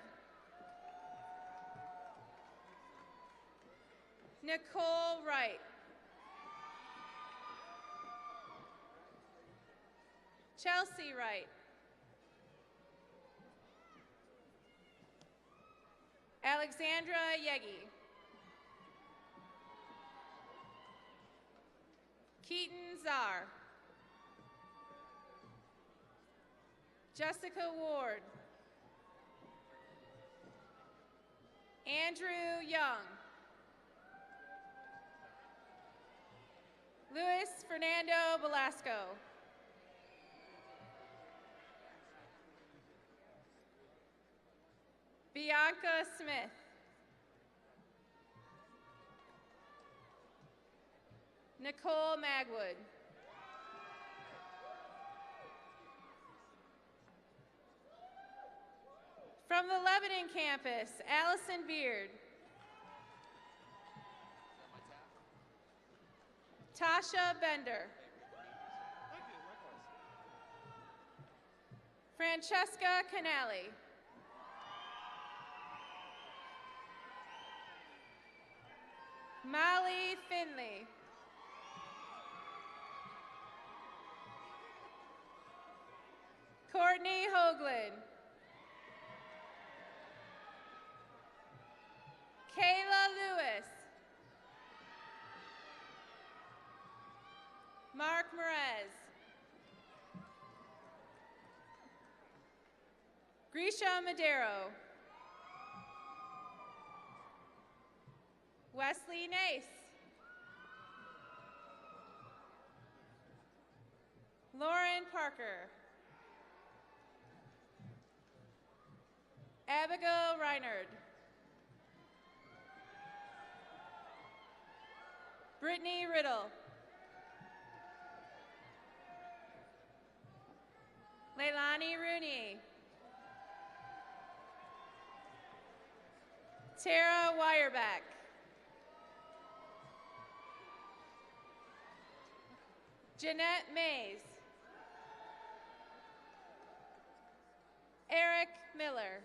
Nicole Wright. Chelsea Wright. Alexandra Yegi. Keaton Czar. Jessica Ward. Andrew Young. Luis Fernando Velasco. Bianca Smith. Nicole Magwood. From the Lebanon campus, Allison Beard. Tasha Bender. Francesca Canali. Molly Finley. Courtney Hoagland. Kayla Lewis. Mark Merez. Grisha Madero. Wesley Nace. Lauren Parker. Abigail Reinard. Brittany Riddle. Leilani Rooney. Tara Weyerback. Jeanette Mays. Eric Miller.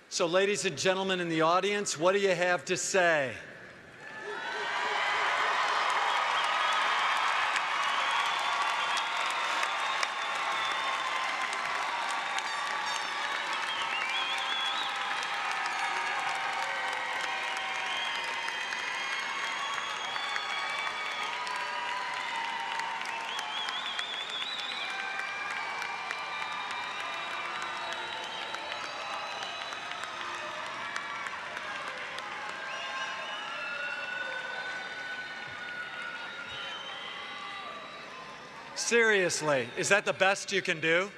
So, ladies and gentlemen in the audience, what do you have to say? Seriously, is that the best you can do?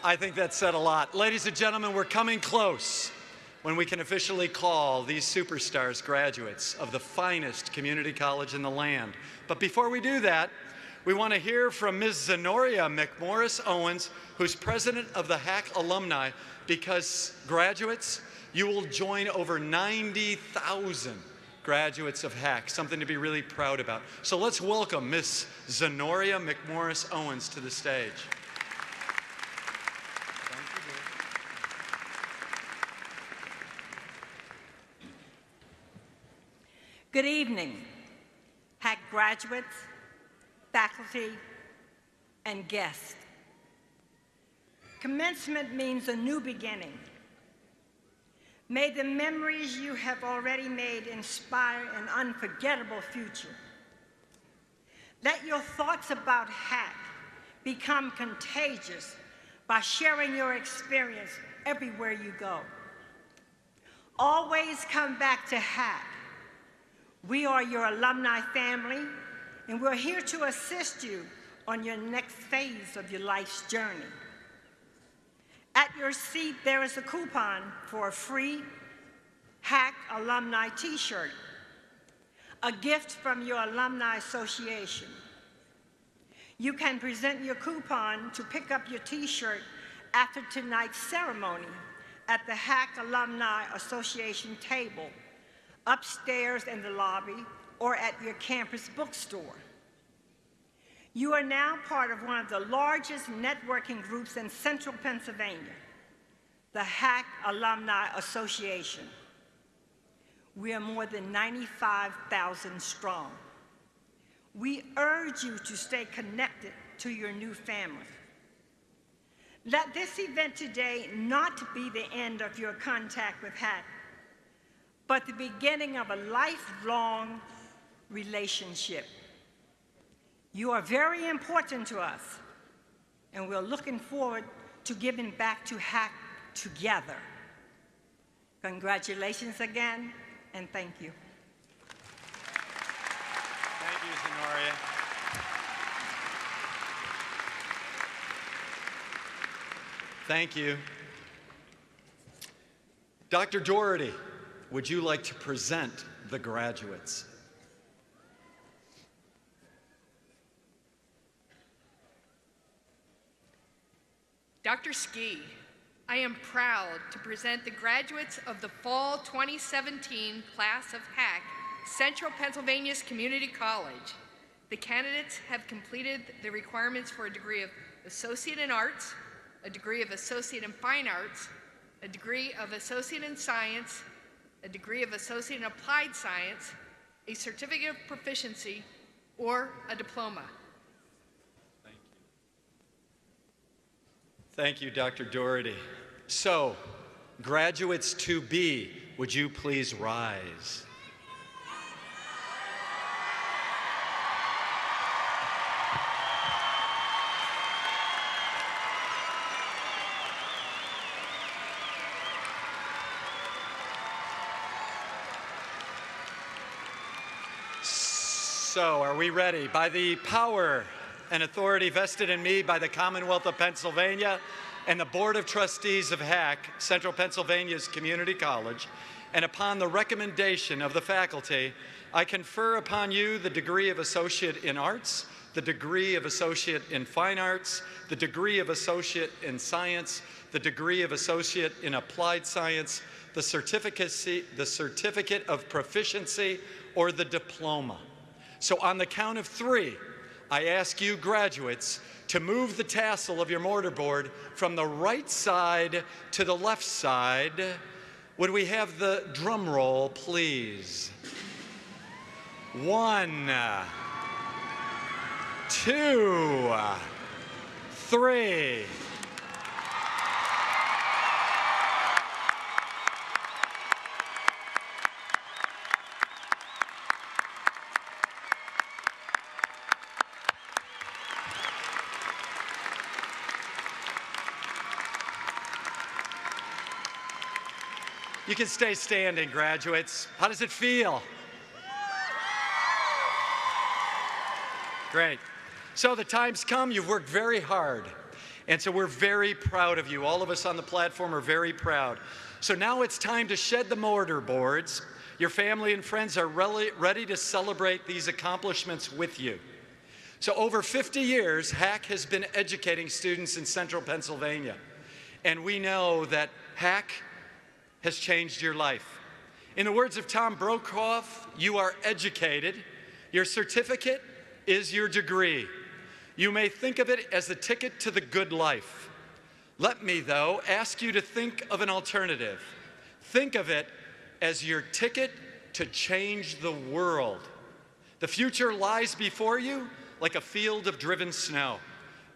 I think that said a lot. Ladies and gentlemen, we're coming close when we can officially call these superstars graduates of the finest community college in the land. But before we do that, we want to hear from Ms. Zenoria McMorris Owens, who's president of the HACC Alumni, because graduates, you will join over 90,000 graduates of HACC, something to be really proud about. So let's welcome Ms. Zenoria McMorris Owens to the stage. Good evening, HACC graduates, faculty, and guests. Commencement means a new beginning. May the memories you have already made inspire an unforgettable future. Let your thoughts about HACC become contagious by sharing your experience everywhere you go. Always come back to HACC. We are your alumni family, and we're here to assist you on your next phase of your life's journey. At your seat, there is a coupon for a free HACC alumni t-shirt, a gift from your alumni association. You can present your coupon to pick up your t-shirt after tonight's ceremony at the HACC Alumni Association table, upstairs in the lobby, or at your campus bookstore. You are now part of one of the largest networking groups in Central Pennsylvania, the HACC Alumni Association. We are more than 95,000 strong. We urge you to stay connected to your new family. Let this event today not be the end of your contact with HACC, but the beginning of a lifelong relationship. You are very important to us, and we're looking forward to giving back to HACC together. Congratulations again, and thank you. Thank you, Zenoria. Thank you. Dr. Doherty, would you like to present the graduates? Dr. Ski, I am proud to present the graduates of the Fall 2017 class of HACC, Central Pennsylvania's Community College. The candidates have completed the requirements for a degree of Associate in Arts, a degree of Associate in Fine Arts, a degree of Associate in Science, a degree of Associate in Applied Science, a Certificate of Proficiency, or a diploma. Thank you, Dr. Doherty. So, graduates to be, would you please rise? So, are we ready? By the power and authority vested in me by the Commonwealth of Pennsylvania and the Board of Trustees of HACC, Central Pennsylvania's Community College, and upon the recommendation of the faculty, I confer upon you the degree of Associate in Arts, the degree of Associate in Fine Arts, the degree of Associate in Science, the degree of Associate in Applied Science, the Certificate of Proficiency, or the diploma. So on the count of 3, I ask you graduates to move the tassel of your mortarboard from the right side to the left side. Would we have the drum roll, please? 1, 2, 3. You can stay standing, graduates. How does it feel? Great. So the time's come. You've worked very hard. And so we're very proud of you. All of us on the platform are very proud. So now it's time to shed the mortarboards. Your family and friends are ready to celebrate these accomplishments with you. So over 50 years, HACC has been educating students in Central Pennsylvania. And we know that HACC has changed your life. In the words of Tom Brokaw, you are educated. Your certificate is your degree. You may think of it as the ticket to the good life. Let me, though, ask you to think of an alternative. Think of it as your ticket to change the world. The future lies before you like a field of driven snow.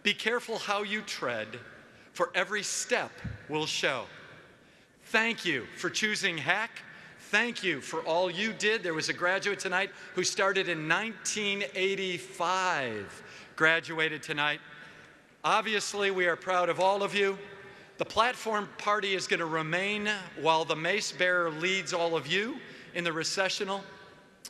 Be careful how you tread, for every step will show. Thank you for choosing HACC. Thank you for all you did. There was a graduate tonight who started in 1985, graduated tonight. Obviously, we are proud of all of you. The platform party is going to remain while the mace bearer leads all of you in the recessional.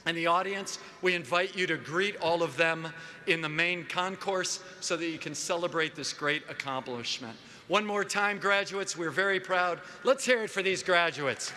And the audience, we invite you to greet all of them in the main concourse so that you can celebrate this great accomplishment. One more time, graduates, we're very proud. Let's hear it for these graduates.